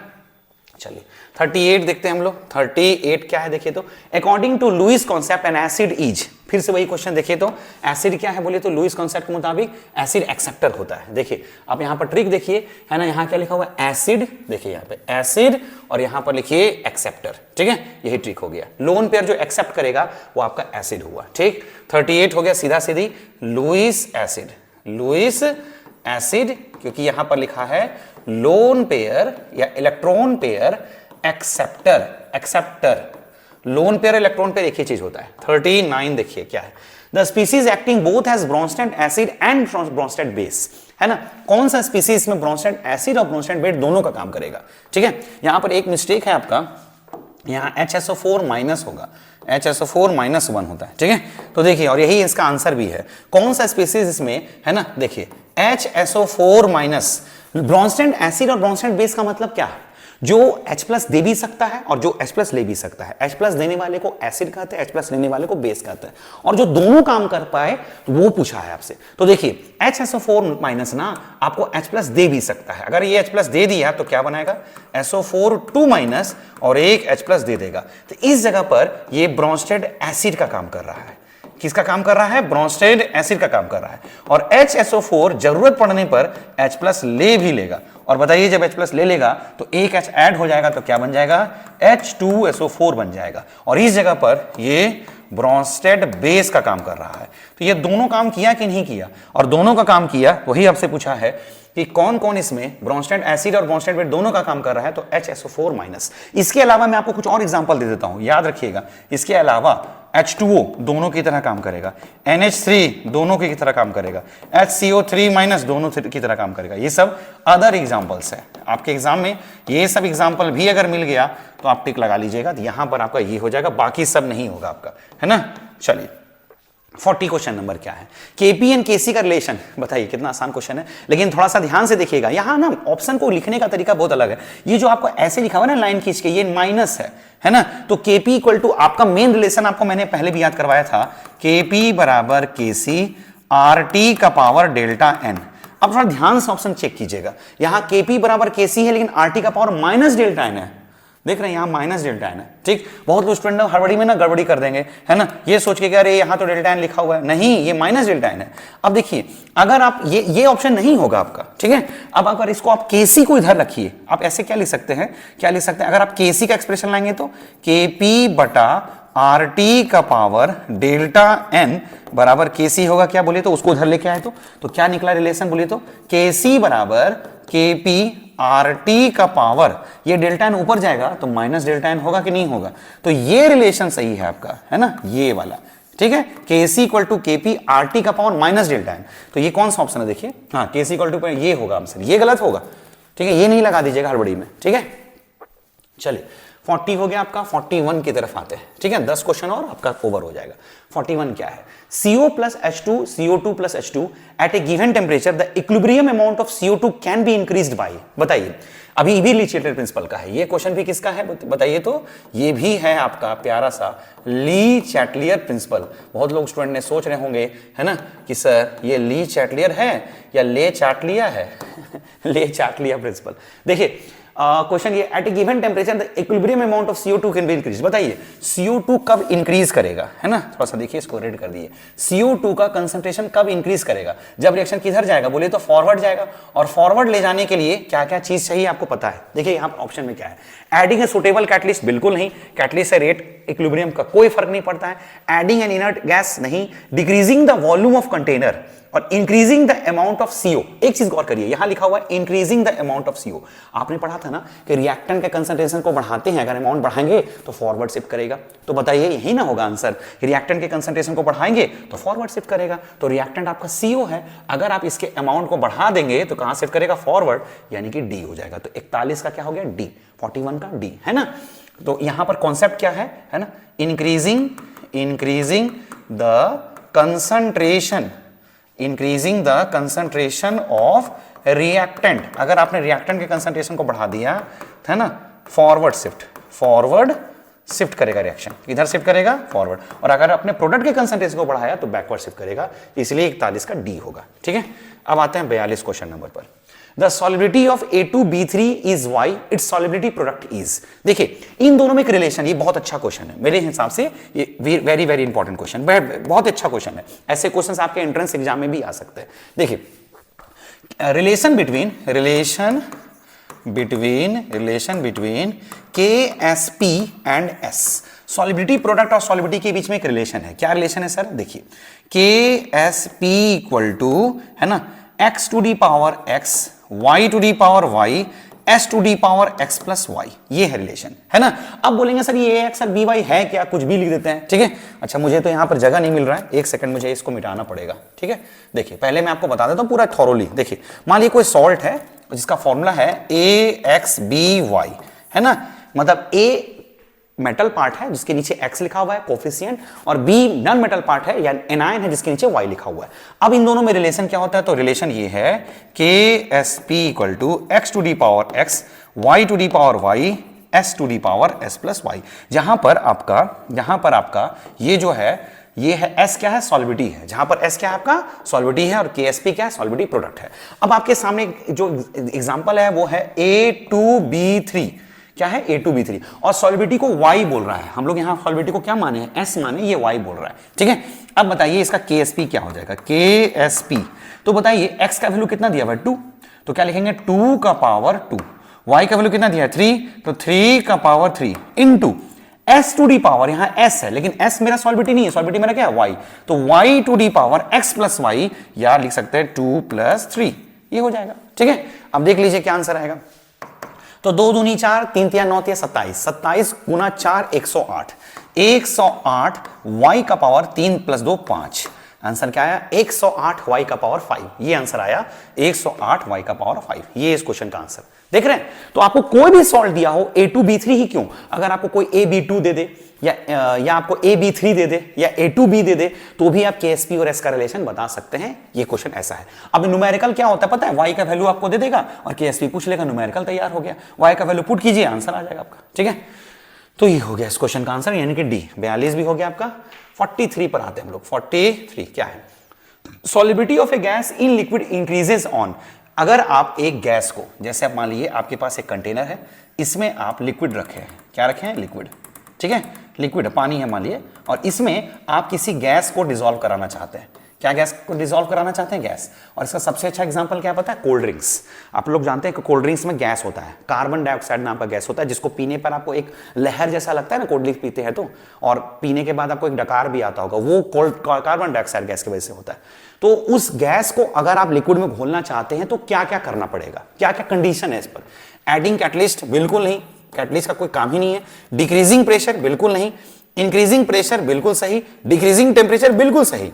चलिए 38 देखते हैं हम लोग। 38 क्या है देखिए तो, according to Lewis concept an acid is. फिर से वही क्वेश्चन देखिए तो, एसिड क्या है बोलिए तो लुईस कॉन्सेप्ट के मुताबिक एसिड एक्सेप्टर होता है। देखिए आप यहाँ पर ट्रिक देखिए, है ना, यहाँ क्या लिखा हुआ है? एसिड। देखिए यहाँ पे एसिड और यहाँ पर लिखिए एक्सेप्टर, ठीक है। यही ट्रिक हो गया। लोन पेयर जो एक्सेप्ट करेगा वो आपका एसिड हुआ, ठीक। 38 हो गया सीधा सीधी लुईस एसिड। लुईस एसिड, क्योंकि यहां पर लिखा है लोन पेयर या electron pair acceptor. Acceptor, lone pair, electron pair एक ही चीज होता है। 39 देखिए क्या है? The species acting both as Bronsted acid and Bronsted base, है ना। कौन सा स्पीसीज में ब्रोंस्टेड एसिड और ब्रोंस्टेड बेस दोनों का काम करेगा, ठीक है। यहां पर एक मिस्टेक है आपका, यहां HSO4 माइनस होगा, HSO4 माइनस 1 होता है, ठीक है। तो देखिए, और यही इसका आंसर भी है। कौन सा स्पीसीज इसमें, है ना, देखिए HSO4 माइनस। ब्रोंस्टेड एसिड और ब्रोंस्टेड बेस का मतलब क्या है? जो H+ दे भी सकता है और जो H+ ले भी सकता है। H+ देने वाले को एसिड कहते हैं, H+ लेने वाले को बेस कहते हैं, और जो दोनों काम कर पाए वो पूछा है आपसे। तो देखिए HSO4 माइनस ना आपको H+ दे भी सकता है। अगर ये H+ दे दिया तो क्या बनाएगा? SO4 2 माइनस और एक H+ दे देगा। तो इस जगह पर ये ब्रोंस्टेड एसिड का काम कर रहा है। किसका काम कर रहा है? ब्रोंस्टेड एसिड का काम कर रहा है। और HSO4 जरूरत पड़ने पर H+ ले भी लेगा। और बताइए जब H+ ले लेगा तो एक H ऐड हो जाएगा तो क्या बन जाएगा? H2SO4 बन जाएगा। और इस जगह पर ये ब्रोंस्टेड बेस का काम कर रहा है। तो ये दोनों काम किया कि नहीं किया? और दोनों का काम किया। वही आपसे पूछा है कि कौन कौन इसमें ब्रोंस्टेड एसिड और ब्रोंस्टेड बेस दोनों का काम कर रहा है, तो HSO4 माइनस। इसके अलावा मैं आपको कुछ और एग्जांपल दे देता हूं, याद रखिएगा। इसके अलावा H2O दोनों की तरह काम करेगा, NH3 दोनों की तरह काम करेगा, HCO3 माइनस दोनों की तरह काम करेगा। ये सब अदर एग्जांपल्स है। आपके एग्जाम में ये सब एग्जांपल भी अगर मिल गया तो आप टिक लगा लीजिएगा, तो यहां पर आपका ये हो जाएगा, बाकी सब नहीं होगा आपका, है ना। चलिए 40 क्वेश्चन नंबर क्या है? केपी एंड केसी का रिलेशन। बताइए कितना आसान क्वेश्चन है, लेकिन थोड़ा सा ध्यान से देखिएगा। यहां ना ऑप्शन को लिखने का तरीका बहुत अलग है। ये जो आपको ऐसे लिखा हुआ है ना लाइन खींच के, ये माइनस है ना। तो केपी इक्वल टू आपका मेन रिलेशन आपको मैंने पहले भी याद करवाया था, केपी बराबर केसी आरटी का पावर डेल्टा एन। अब थोड़ा ध्यान से ऑप्शन चेक कीजिएगा। यहां केपी बराबर केसी है, लेकिन आरटी का पावर माइनस डेल्टा एन है। देख रहे हैं यहाँ माइनस डेल्टा एन है, ठीक। बहुत लोग स्टूडेंट हड़बड़ी में ना गड़बड़ी कर देंगे, है ना, ये सोच के कि अरे यहाँ तो डेल्टा एन लिखा हुआ है, नहीं, ये माइनस डेल्टा एन है। अब देखिए अगर आप ये ऑप्शन नहीं होगा आपका, ठीक है। अब अगर इसको आप केसी को इधर रखिए, आप ऐसे क्या लिख सकते हैं, अगर आप केसी का एक्सप्रेशन लाएंगे तो केपी बटा आर टी का पावर डेल्टा एन बराबर केसी होगा, क्या बोलिए तो उसको उधर लेके आए तो क्या निकला रिलेशन, बोलिए तो केसी बराबर केपी आर टी का पावर, ये डेल्टा एन ऊपर जाएगा तो माइनस डेल्टा एन होगा कि नहीं होगा, तो ये रिलेशन सही है आपका, है ना, ये वाला, ठीक है। KC equal to KP R T का पावर माइनस डेल्टा एन, तो ये कौन सा ऑप्शन है, देखिए, हाँ, केसी इक्वल टू ये होगा आंसर, ये गलत होगा, ठीक है, ये नहीं लगा दीजिएगा हड़बड़ी में, ठीक है। चलिए 40 हो गया आपका, 41 की तरफ आते हैं, ठीक है, 10 क्वेश्चन और आपका ओवर हो जाएगा। 41 क्या है, CO plus H2, CO2 plus H2 at a given temperature the equilibrium amount of CO2 can be increased by, बताइए। अभी भी ली चैटलियर प्रिंसिपल का है, ये क्वेश्चन भी किसका है बताइए तो, ये भी है आपका प्यारा सा ली चैटलियर प्रिंसिपल। बहुत लोग स्टूडेंट ने सोच रहे होंगे, है ना, कि सर ये ली चैटलियर है या ले चाट लिया है ले चाट लिया प्रिंसिपल। देखिए क्वेश्चन ये, at a given temperature the equilibrium amount of CO2 can be increase, बताइए CO2 कब इंक्रीज करेगा, है ना, थोड़ा सा देखिए इसको रेड कर दिए, CO2 का कंसंट्रेशन कब इंक्रीज करेगा, जब रिएक्शन किधर जाएगा, बोले तो फॉरवर्ड जाएगा, और फॉरवर्ड ले जाने के लिए क्या क्या चीज चाहिए आपको पता है। देखिए यहाँ ऑप्शन में क्या है, एडिंग ए सुटेबल कैटलिस्ट, बिल्कुल नहीं, कैटलिस्ट से रेट इक्विलिब्रियम का कोई फर्क नहीं पड़ता है, एडिंग एन इनर्ट गैस नहीं, decreasing the volume of container और increasing the amount of CO। एक चीज गौर करिए, यहां लिखा हुआ है increasing the amount of CO। आपने पढ़ा था ना कि रिएक्टेंट के कंसंट्रेशन को बढ़ाते हैं, अगर अमाउंट बढ़ाएंगे तो फॉरवर्ड शिफ्ट करेगा, तो बताइए यही ना होगा आंसर, रिएक्टेंट के कंसंट्रेशन को बढ़ाएंगे तो फॉरवर्ड शिफ्ट करेगा, तो रिएक्टेंट आपका CO है, अगर आप इसके अमाउंट को बढ़ा देंगे तो कहां शिफ्ट करेगा, फॉरवर्ड, यानी कि डी हो जाएगा। तो 41 का क्या हो गया, डी, 41 का डी, है ना। तो यहां पर कॉन्सेप्ट क्या है ना, increasing the concentration, increasing the concentration of reactant, अगर आपने रिएक्टेंट के कंसंट्रेशन को बढ़ा दिया, है ना, फॉरवर्ड शिफ्ट करेगा, रिएक्शन इधर शिफ्ट करेगा फॉरवर्ड, और अगर अपने प्रोडक्ट के कंसंट्रेशन को बढ़ाया तो बैकवर्ड शिफ्ट करेगा, इसलिए 41 का डी होगा, ठीक है। अब आते हैं 42 क्वेश्चन नंबर पर। The solubility of A2B3 is Y, its solubility product is। देखिए इन दोनों में एक रिलेशन, ये बहुत अच्छा क्वेश्चन है मेरे हिसाब से, ये वेरी वेरी इंपॉर्टेंट क्वेश्चन, बहुत अच्छा क्वेश्चन है, ऐसे क्वेश्चंस आपके एंट्रेंस एग्जाम में भी आ सकते हैं। देखिए relation between KSP and S, solubility product और सॉलिबिलिटी के बीच में एक रिलेशन है, क्या रिलेशन है सर, देखिए KSP इक्वल टू, है ना, x to the power x, y to the power y, s to the power x plus y, ये है रिलेशन, है ना। अब बोलेंगे सर ये x और by है क्या, कुछ भी लिख देते हैं, ठीक है। अच्छा मुझे तो यहां पर जगह नहीं मिल रहा है, एक सेकंड मुझे इसको मिटाना पड़ेगा, ठीक है। देखिए पहले मैं आपको बता देता हूं पूरा थॉरोली। देखिए मान लीजिए कोई सॉल्ट है जिसका फॉर्मूला है AXBY, है ना, मतलब A मेटल पार्ट है जिसके नीचे X लिखा हुआ है कोफिशिएंट, और B नॉन मेटल पार्ट है या एनायन है जिसके नीचे Y लिखा हुआ है। अब इन दोनों में रिलेशन क्या होता है, तो रिलेशन ये है KSP equal to x to the power x, y to the power y, s to the power s plus y। जहां पर आपका ये जो है, ये है S क्या है, सॉलिबिलिटी है, जहां पर S क्या है आपका सॉलिबिलिटी है, और KSP क्या है, सॉलिबिलिटी प्रोडक्ट है। अब आपके सामने जो एग्जांपल है वो है A2B3, क्या है A2B3, और सॉलिबिलिटी को Y बोल रहा है, हम लोग यहां सॉलिबिलिटी को क्या माने हैं, S माने, ये Y बोल रहा है, ठीक है। अब बताइए इसका KSP क्या हो जाएगा, KSP, तो बताइए X का वैल्यू कितना दिया हुआ है 2, तो क्या लिखेंगे 2 का पावर 2, Y का वैल्यू कितना दिया है 3, तो 3 का power 3 into S to the power, यहां S है लेकिन S मेरा सॉलिबिलिटी नहीं है, सॉलिबिलिटी मेरा क्या है Y, तो Y to the power X plus Y, या लिख सकते हैं 2 प्लस 3, ये हो जाएगा, ठीक है। अब देख लीजिए क्या आंसर आएगा, तो 2 दूनी 4, 3 तिया 9 तिया 27, 27 गुना 4 108, 108 y का पावर 3 प्लस 2 5, आंसर क्या आया 108 y का पावर 5, ये आंसर आया 108 y का पावर 5, ये इस क्वेश्चन का आंसर। देख रहे हैं, तो आपको कोई भी सॉल्ट दिया हो A2B3 ही क्यों, अगर आपको कोई AB2 दे दे या आपको AB3 दे दे या A2B दे दे, तो भी आप KSP और S का रिलेशन बता सकते हैं, ये क्वेश्चन ऐसा है। अब न्यूमेरिकल क्या होता है पता है, y का वैल्यू आपको दे देगा और KSP पूछ लेगा, न्यूमेरिकल तैयार हो गया, y का वैल्यू पुट कीजिए, आंसर आ जाएगा आपका, ठीक है। तो ये हो गया इस क्वेश्चन का आंसर, यानी कि डी। 42 भी हो गया आपका। 43 पर आते हैं हम लोग। 43 क्या है, solubility of A gas in liquid increases on, अगर आप एक गैस को, जैसे आप मान लीजिए आपके पास एक कंटेनर है, इसमें आप लिक्विड रखे हैं, क्या रखे हैं, लिक्विड, ठीक है, लिक्विड पानी है मान लीजिए, और इसमें आप किसी गैस को डिसॉल्व कराना चाहते हैं। क्या गैस को डिसॉल्व कराना चाहते हैं, गैस। और इसका सबसे अच्छा एग्जांपल क्या पता है, कोल्ड ड्रिंक्स। आप लोग जानते हैं कि कोल्ड ड्रिंक्स में गैस होता है, कार्बन डाइऑक्साइड नाम का गैस होता है, जिसको पीने पर आपको एक लहर जैसा लगता है ना, कोल्ड ड्रिंक पीते हैं तो, और पीने के बाद आपको एक डकार भी आता होगा, वो कार्बन डाइऑक्साइड गैस की वजह से होता है। तो उस गैस को अगर आप लिक्विड में घोलना चाहते हैं तो क्या क्या करना पड़ेगा, क्या क्या कंडीशन है इस पर। एडिंग कैटलिस्ट बिल्कुल नहीं, कैटलिस्ट का कोई काम ही नहीं है। डिक्रीजिंग प्रेशर बिल्कुल नहीं, इंक्रीजिंग प्रेशर बिल्कुल सही, डिक्रीजिंग टेम्परेचर बिल्कुल सही।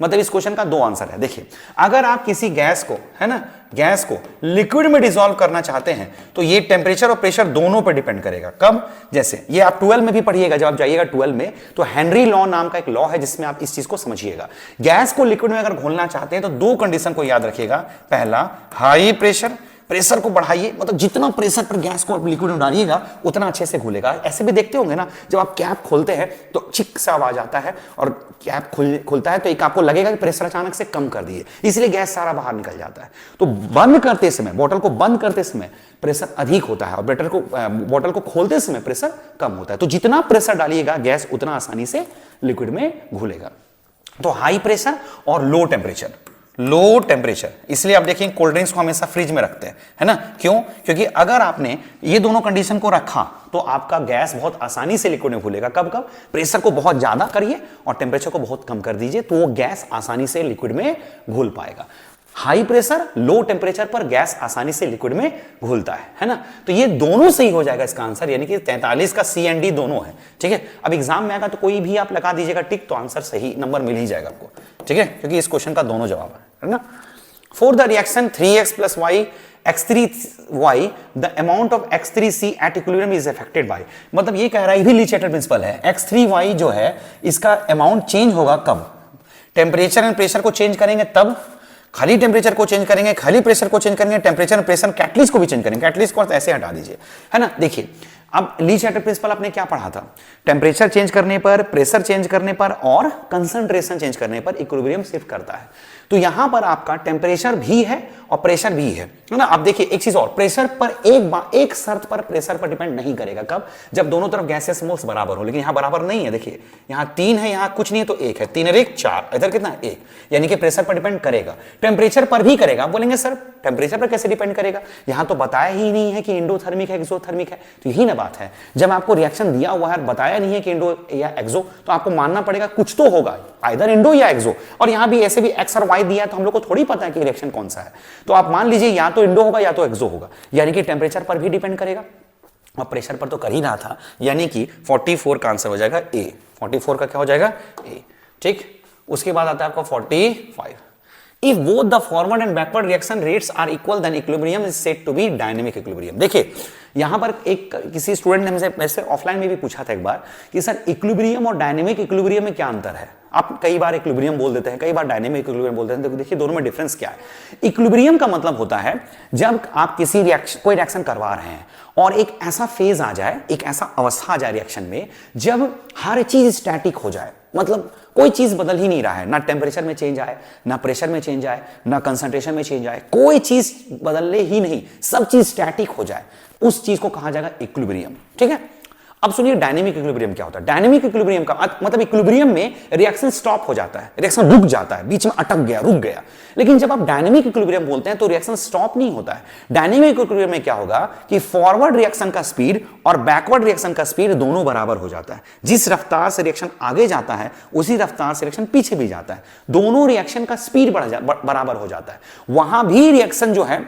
मतलब इस क्वेश्चन का दो आंसर है। देखिए, अगर आप किसी गैस को, है ना, गैस को लिक्विड में डिसॉल्व करना चाहते हैं तो ये टेम्परेचर और प्रेशर दोनों पर डिपेंड करेगा। कब, जैसे ये आप 12 में भी पढ़िएगा, जब आप जाइएगा 12 में तो हेनरी लॉ नाम का एक लॉ है जिसमें आप इस चीज को समझिएगा। गैस को लिक्विड में अगर घोलना चाहते हैं तो दो कंडीशन को याद रखिएगा। पहला, हाई प्रेशर, प्रेशर को बढ़ाइए, मतलब जितना प्रेशर पर गैस को आप लिक्विड में डालिएगा उतना अच्छे से घुलेगा। ऐसे भी देखते होंगे ना, जब आप कैप खोलते हैं तो चिक सा आवाज आता है, और कैप खुलता है तो एक आपको लगेगा कि प्रेशर अचानक से कम कर दिए, इसलिए गैस सारा बाहर निकल जाता है। तो बंद करते समय, बोतल को बंद करते समय प्रेशर अधिक होता है, और बोतल को खोलते समय प्रेशर कम होता है। तो जितना प्रेशर डालिएगा गैस उतना आसानी से लिक्विड में घुलेगा। तो हाई प्रेशर और लो टेम्परेचर, लो टेम्परेचर, इसलिए आप देखिए कोल्ड ड्रिंक्स को हमेशा फ्रिज में रखते हैं, है ना, क्यों, क्योंकि अगर आपने ये दोनों कंडीशन को रखा तो आपका गैस बहुत आसानी से लिक्विड में घुलेगा। कब कब, प्रेशर को बहुत ज्यादा करिए और टेम्परेचर को बहुत कम कर दीजिए तो वो गैस आसानी से लिक्विड में घुल पाएगा। हाई प्रेशर, लो टेम्परेचर पर गैस आसानी से लिक्विड में घुलता है ना। तो ये दोनों सही हो जाएगा इसका आंसर, यानी कि 43 का सी एंड डी दोनों है, ठीक है। अब एग्जाम में आएगा तो कोई भी आप लगा दीजिएगा टिक, तो आंसर सही नंबर मिल ही जाएगा आपको, ठीक है, क्योंकि इस क्वेश्चन का दोनों जवाब है ना। For the reaction 3x + y x3y the amount of x3c at equilibrium is affected by, मतलब ये कह रहा है, ये भी लीचेटर प्रिंसिपल है। x3y जो है इसका अमाउंट चेंज होगा कब, टेम्परेचर एंड प्रेशर को चेंज करेंगे तब, खाली टेम्परेचर को चेंज करेंगे, खाली प्रेशर को चेंज करेंगे, टेम्परेचर और प्रेशर कैटलिस्ट को भी चेंज करेंगे, कैटलिस्ट को ऐसे हटा दीजिए, है ना। देखिए, अब लीचेटर प्रिंसिपल आपने क्या पढ़ा था, टेम्परेचर चेंज करने पर, प्रेशर चेंज करने पर और कंसंट्रेशन चेंज करने पर इक्विलिब्रियम शिफ्ट करता है। तो यहां पर आपका टेम्परेचर भी है और प्रेशर भी है ना। अब देखिए एक चीज और, प्रेशर पर एक शर्त पर प्रेशर पर डिपेंड नहीं करेगा, कब, जब दोनों तरफ गैसेस मोल्स बराबर हो। लेकिन यहां बराबर नहीं है, देखिए यहां 3 है, यहां कुछ नहीं है, तो 1 है, 3 और 1 4, इधर कितना है 1, यानी कि प्रेशर पर डिपेंड करेगा, टेम्परेचर पर भी करेगा। आप बोलेंगे सर टेम्परेचर पर कैसे डिपेंड करेगा, यहां तो बताया ही नहीं है कि इंडोथर्मिक है एक्सोथर्मिक है। तो यही ना बात है, जब आपको रिएक्शन दिया हुआ है, बताया नहीं है कि इंडो या एक्सो, तो आपको मानना पड़ेगा कुछ तो होगा, आइदर इंडो या एक्सो। और यहां भी ऐसे भी एक्स और वाई दिया है तो हम लोग को थोड़ी पता है कि रिएक्शन कौन सा है, तो आप मान लीजिए या तो इंडो होगा या तो एक्सो होगा, यानी कि टेम्परेचर पर भी डिपेंड करेगा और प्रेशर पर तो कर ही रहा था, यानी कि 44 का आंसर हो जाएगा ए। 44 का क्या हो जाएगा, ए, ठीक। उसके बाद आता है आपका 45। If both the forward and backward reaction rates are equal, then equilibrium is said to be dynamic equilibrium। देखिए यहां पर एक किसी स्टूडेंट ने हमसे वैसे ऑफलाइन में भी पूछा था एक बार कि सर इक्विलिब्रियम और डायनेमिक इक्विलिब्रियम में क्या अंतर है। आप कई बार इक्विलिब्रियम बोल देते हैं, कई बार डायनेमिक इक्विलिब्रियम बोलते हैं, तो देखिए दोनों में डिफरेंस क्या है। इक्विलिब्रियम का मतलब होता है जब आप किसी कोई रिएक्शन करवा रहे हैं और एक ऐसा फेज आ जाए, एक ऐसा अवस्था आ जाए रिएक्शन में जब हर चीज स्टैटिक हो जाए, मतलब कोई चीज बदल ही नहीं रहा है, ना टेम्परेचर में चेंज आए, ना प्रेशर में चेंज आए, ना कंसंट्रेशन में चेंज आए, कोई चीज बदलने ही नहीं, सब चीज स्टैटिक हो जाए, उस चीज को कहा जाएगा इक्विलिब्रियम, ठीक है। अब सुनिए डायनेमिक इक्विलिब्रियम क्या होता है। डायनेमिक इक्विलिब्रियम का मतलब इक्विलिब्रियम में रिएक्शन स्टॉप हो जाता है, रिएक्शन रुक जाता है, बीच में अटक गया, रुक गया। लेकिन जब आप डायनेमिक इक्विलिब्रियम बोलते हैं तो रिएक्शन स्टॉप नहीं होता है। डायनेमिक इक्विलिब्रियम में क्या होगा कि फॉरवर्ड रिएक्शन का स्पीड और बैकवर्ड रिएक्शन का स्पीड दोनों बराबर हो जाता है। जिस रफ्तार से रिएक्शन आगे जाता है उसी रफ्तार से रिएक्शन पीछे भी जाता है, दोनों रिएक्शन का स्पीड बराबर हो जाता है। वहां भी रिएक्शन जो है,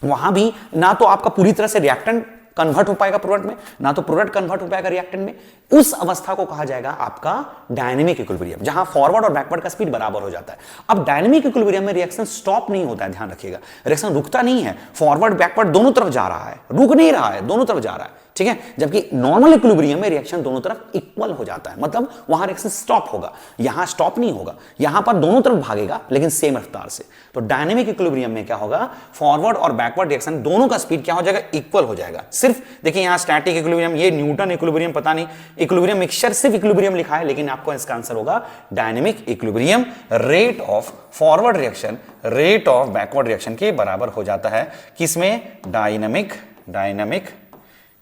वहां भी ना तो आपका पूरी तरह से रिएक्टेंट कन्वर्ट हो पाएगा प्रोडक्ट में, ना तो प्रोडक्ट कन्वर्ट हो पाएगा रिएक्टेंट में। उस अवस्था को कहा जाएगा आपका डायनेमिक इक्विलिब्रियम, जहां फॉरवर्ड और बैकवर्ड का स्पीड बराबर हो जाता है। अब डायनेमिक इक्विलिब्रियम में रिएक्शन स्टॉप नहीं होता है, ध्यान रखिएगा, रिएक्शन रुकता नहीं है, फॉरवर्ड बैकवर्ड दोनों तरफ जा रहा है, रुक नहीं रहा है, दोनों तरफ जा रहा है। ठीक है, जबकि नॉर्मल इक्विलिब्रियम में रिएक्शन दोनों तरफ इक्वल हो जाता है, मतलब वहां रिएक्शन स्टॉप होगा, यहां स्टॉप नहीं होगा, यहां पर दोनों तरफ भागेगा लेकिन सेम रफ्तार से। तो डायनेमिक इक्विलिब्रियम में क्या होगा, फॉरवर्ड और बैकवर्ड रिएक्शन दोनों का स्पीड क्या हो जाएगा, इक्वल हो जाएगा। सिर्फ देखिए यहां स्टैटिक इक्विलिब्रियम, ये न्यूटन इक्विलिब्रियम, पता नहीं इक्विलिब्रियम मिक्सचर सिर्फ इक्विलिब्रियम लिखा है, लेकिन आपको इसका आंसर होगा dynamic equilibrium rate of forward reaction rate of backward reaction के बराबर हो जाता है, किसमें, डायनेमिक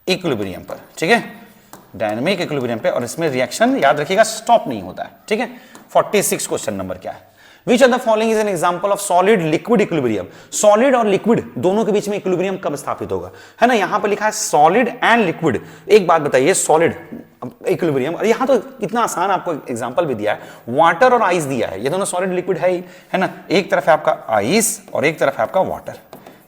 इक्विलिब्रियम पर, ठीक है, डायनेमिक इक्विलिब्रियम पे। और इसमें रिएक्शन याद रखिएगा स्टॉप नहीं होता है, ठीक है। 46 क्वेश्चन नंबर क्या है, which of the following is an example of solid liquid equilibrium. Solid और लिक्विड दोनों के बीच में इक्विलिब्रियम कब स्थापित होगा, है ना, यहां पर लिखा है सॉलिड एंड लिक्विड। एक बात बताइए, सॉलिड इक्विलिब्रियम, और यहां तो कितना आसान आपको एग्जांपल भी दिया है, वाटर और आइस दिया है, ये दोनों सॉलिड लिक्विड है ही, है ना, एक तरफ है आपका आइस और एक तरफ है आपका वाटर,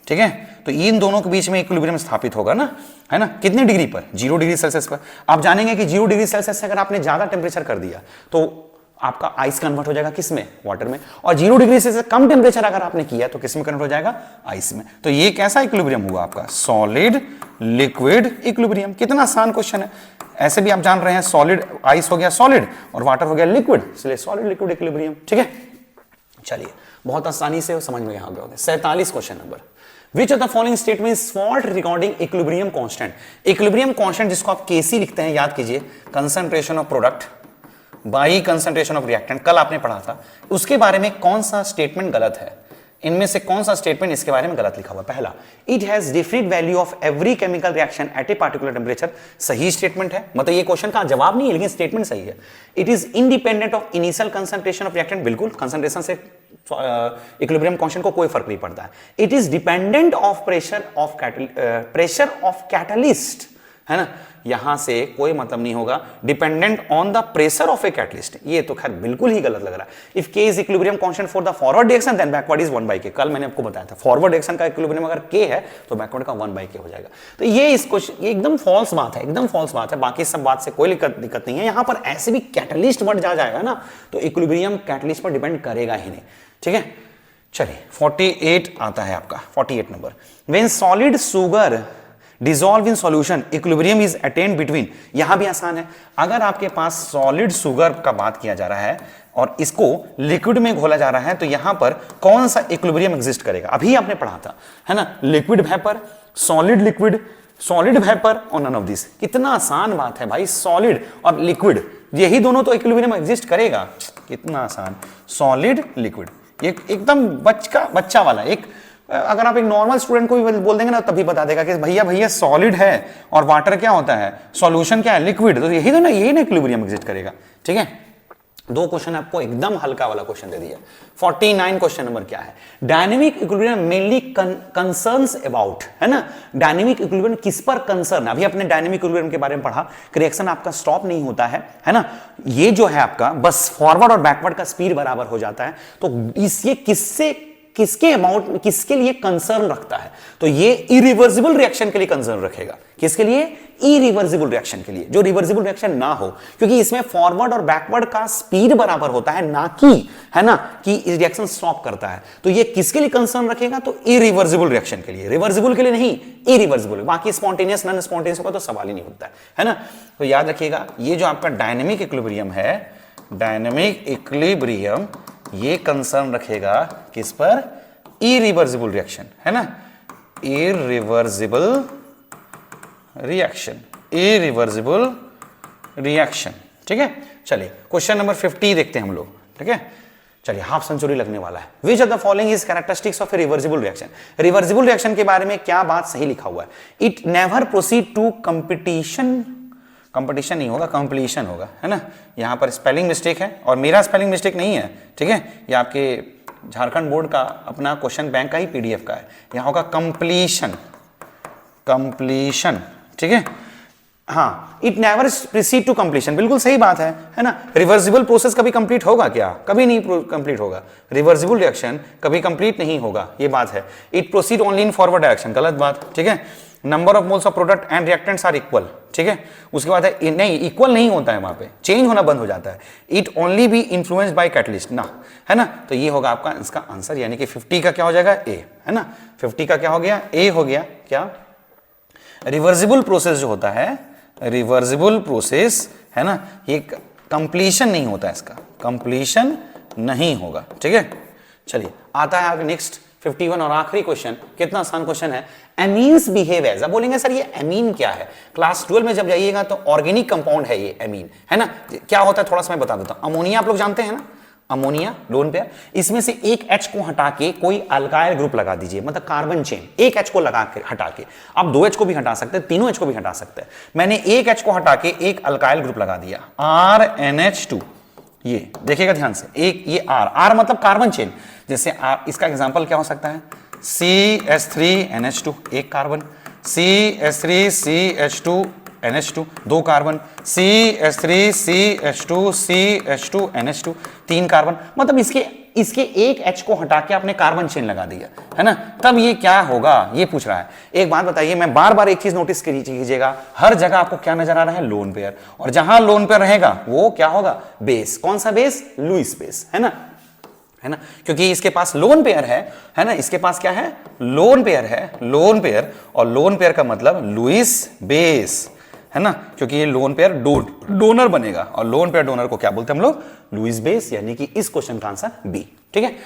ठीक है। तो इन दोनों के बीच में इक्विलिब्रियम स्थापित होगा ना, है ना, कितने डिग्री पर, 0 डिग्री सेल्सियस पर। आप जानेंगे कि 0 डिग्री सेल्सियस से अगर आपने ज्यादा टेम्परेचर कर दिया तो आपका आइस कन्वर्ट हो जाएगा किसमें, वाटर में, और 0 डिग्री से कम टेम्परेचर अगर आपने किया तो किसमें कन्वर्ट हो जाएगा, आइस में। तो ये कैसा इक्विलिब्रियम हुआ आपका, सॉलिड लिक्विड इक्विलिब्रियम। कितना आसान क्वेश्चन है, ऐसे भी आप जान रहे हैं, सॉलिड आइस हो गया सॉलिड और वाटर हो गया लिक्विड, इसलिए सॉलिड लिक्विड इक्विलिब्रियम, ठीक है। चलिए बहुत आसानी से समझ में आ गया होगा। 47 question number, which of the following statement is fault regarding equilibrium constant. Equilibrium constant जिसको आप केसी लिखते हैं, याद कीजिए, concentration of product by concentration of reactant, कल आपने पढ़ा था, उसके बारे में कौन सा स्टेटमेंट गलत है, इनमें से कौन सा स्टेटमेंट इसके बारे में गलत लिखा हुआ। पहला, it has different value of every chemical reaction at a particular temperature, सही स्टेटमेंट है, मतलब ये क्वेश्चन का जवाब नहीं है लेकिन स्टेटमेंट सही है। It is independent of initial concentration of reactant, बिल्कुल, कंसंट्रेशन से इक्विलिब्रियम कांस्टेंट को कोई फर्क नहीं पड़ता है। It is dependent of pressure of catalyst, है ना, यहां से कोई मतलब नहीं होगा, dependent on the pressure of a catalyst, ये तो खैर बिल्कुल ही गलत लग रहा है। If K is equilibrium constant for the forward reaction then backward is 1/k, कल मैंने आपको बताया था, फॉरवर्ड रिएक्शन का इक्विलिब्रियम अगर k है तो बैकवर्ड का 1/k हो जाएगा। तो ये इस क्वेश्चन, ये एकदम फॉल्स बात है, एकदम फॉल्स बात है, बाकी सब बात से कोई दिक्कत नहीं है। यहां पर ऐसे भी कैटलिस्ट वर्ड जा जाएगा ना तो इक्विलिब्रियम कैटलिस्ट पर डिपेंड करेगा ही नहीं, ठीक है। चलिए 48 आता है आपका, 48 number, when solid sugar dissolve in solution equilibrium is attend between, यहां भी आसान है, अगर आपके पास सॉलिड सुगर का बात किया जा रहा है और इसको लिक्विड में घोला जा रहा है तो यहां पर कौन सा इक्विलिब्रियम एग्जिस्ट करेगा, अभी आपने पढ़ा था, है ना, liquid vapour, solid liquid, solid vapour और नन ऑफ दिस। कितना आसान बात है भाई, सॉलिड और लिक्विड यही दोनों तो इक्विलिब्रियम एग्जिस्ट करेगा, कितना आसान, सॉलिड लिक्विड, ये एकदम बच्चा वाला एक, अगर आप एक नॉर्मल स्टूडेंट को भी बोल देंगे ना तभी बता देगा कि भैया सॉलिड है और वाटर क्या होता है, सॉल्यूशन क्या है, लिक्विड, तो यही ना इक्विलिब्रियम एग्जिस्ट करेगा, ठीक है। दो क्वेश्चन आपको एकदम हल्का वाला क्वेश्चन दे दिया। 49 क्वेश्चन नंबर क्या है, dynamic equilibrium mainly concerns about, है ना, डायनेमिक इक्विलिब्रियम किस पर कंसर्न, अभी अपने डायनेमिक इक्विलिब्रियम के बारे में पढ़ा, रिएक्शन आपका स्टॉप नहीं होता है ना, ये जो है आपका बस फॉरवर्ड और बैकवर्ड का स्पीड बराबर हो जाता है, तो ये किसके अमाउंट, किसके लिए कंसर्न रखता है, तो ये इरिवर्सिबल रिएक्शन के लिए कंसर्न रखेगा, किसके लिए, इरिवर्सिबल रिएक्शन के लिए, जो रिवर्सिबल रिएक्शन ना हो, क्योंकि इसमें फॉरवर्ड और बैकवर्ड का स्पीड बराबर होता है, ना कि, है ना, कि रिएक्शन स्टॉप करता है, तो ये किसके लिए कंसर्न रखेगा, तो इरिवर्सिबल रिएक्शन के लिए, रिवर्सिबल के लिए नहीं, इरिवर्सिबल, बाकी स्पॉन्टेनियस नॉन स्पॉन्टेनियस का तो सवाल ही नहीं उठता है ना। तो याद रखिएगा ये जो आपका डायनेमिक इक्विलिब्रियम है, डायनेमिक इक्विलिब्रियम ये कंसर्न रखेगा किस पर, इरिवर्सिबल रिएक्शन, है ना, इरिवर्सिबल रिएक्शन, ठीक है। चलिए क्वेश्चन नंबर 50 देखते हैं हम लोग, ठीक है। चलिए हाफ सेंचुरी लगने वाला है। Which of the following is characteristics of a reversible reaction, reversible reaction के बारे में क्या बात सही लिखा हुआ है, it never proceed to competition नहीं होगा, कंप्लीशन होगा, है ना, यहां पर स्पेलिंग मिस्टेक है और मेरा स्पेलिंग मिस्टेक नहीं है, ठीक है, ये आपके झारखंड बोर्ड का अपना क्वेश्चन बैंक का ही पीडीएफ का है, यहां होगा कंप्लीशन, ठीक है, हाँ, it never proceed to completion, बिल्कुल सही बात है ना, रिवर्सिबल प्रोसेस कभी कंप्लीट होगा क्या, कभी नहीं कंप्लीट होगा, रिवर्सिबल रिएक्शन कभी कंप्लीट नहीं होगा, ये बात है। It proceed only in forward direction, गलत बात, ठीक है। Number of moles of product and reactants are equal, ठीक है, उसके बाद है नहीं, इक्वल नहीं होता है, वहां पे चेंज होना बंद हो जाता है, it only B influenced by catalyst ना, है ना, तो ये होगा आपका इसका आंसर, यानी कि 50 का क्या हो जाएगा, ए, है ना, 50 का क्या हो गया, ए हो गया क्या। रिवर्सिबल प्रोसेस जो होता है, रिवर्सिबल प्रोसेस है ना, ये कंप्लीशन नहीं होता है, इसका कंप्लीशन नहीं होगा, ठीक है। चलिए आता है आगे नेक्स्ट 51 और आखिरी क्वेश्चन, कितना आसान क्वेश्चन है। एमीन्स बिहेव एज, अब बोलेंगे सर ये एमीन क्या है, क्लास 12 में जब जाइएगा तो ऑर्गेनिक कंपाउंड है ये एमीन, है ना। क्या होता है थोड़ा सा मैं बता देता हूं। अमोनिया आप लोग जानते हैं ना, अमोनिया लोन पेयर, इसमें से एक H को हटा के कोई अल्काइल ग्रुप लगा दीजिए, मतलब कार्बन चेन, एक H को लगा के हटा के, आप 2 H को भी हटा सकते हैं, तीनों H को भी हटा सकते हैं। मैंने एक H को हटा के एक अल्काइल ग्रुप लगा दिया RNH2, ये देखिएगा ध्यान से, एक ये R मतलब कार्बन चेन, जैसे आप इसका एग्जांपल क्या हो सकता है, CH3NH2 एक कार्बन, CH3CH2NH2 दो कार्बन, CH3CH2CH2NH2 तीन कार्बन, मतलब इसके एक H को हटा के आपने कार्बन चेन लगा दिया, है ना। तब ये क्या होगा ये पूछ रहा है। एक बात बताइए, मैं बार बार एक चीज नोटिस कीजिएगा, हर जगह आपको क्या नजर आ रहा है, लोन पेयर, और जहां लोन पेयर रहेगा वो क्या होगा, बेस। कौन सा बेस, लुईस बेस, है ना, है ना, क्योंकि इसके पास लोन पेयर है ना, इसके पास क्या है, लोन पेयर है, लोन पेयर, और लोन पेयर का मतलब लुईस बेस, है ना, क्योंकि ये लोन पेयर डोनर बनेगा, और लोन पेयर डोनर को क्या बोलते हैं हम लोग, लुईस बेस, यानी कि इस क्वेश्चन का आंसर बी, ठीक है।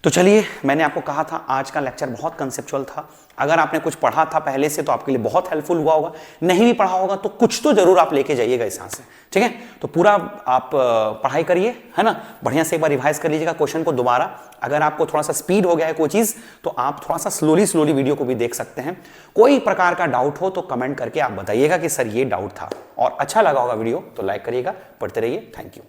तो चलिए, मैंने आपको कहा था आज का लेक्चर बहुत कंसेप्चुअल था। अगर आपने कुछ पढ़ा था पहले से तो आपके लिए बहुत हेल्पफुल हुआ होगा, नहीं भी पढ़ा होगा तो कुछ तो जरूर आप लेके जाइएगा इस यहाँ से, ठीक है। तो पूरा आप पढ़ाई करिए, है ना, बढ़िया से एक बार रिवाइज कर लीजिएगा क्वेश्चन को दोबारा। अगर आपको थोड़ा सा स्पीड हो गया है कोई चीज तो आप थोड़ा सा स्लोली वीडियो को भी देख सकते हैं। कोई प्रकार का डाउट हो तो कमेंट करके आप बताइएगा कि सर ये डाउट था, और अच्छा लगा होगा वीडियो तो लाइक करिएगा। पढ़ते रहिए, थैंक यू।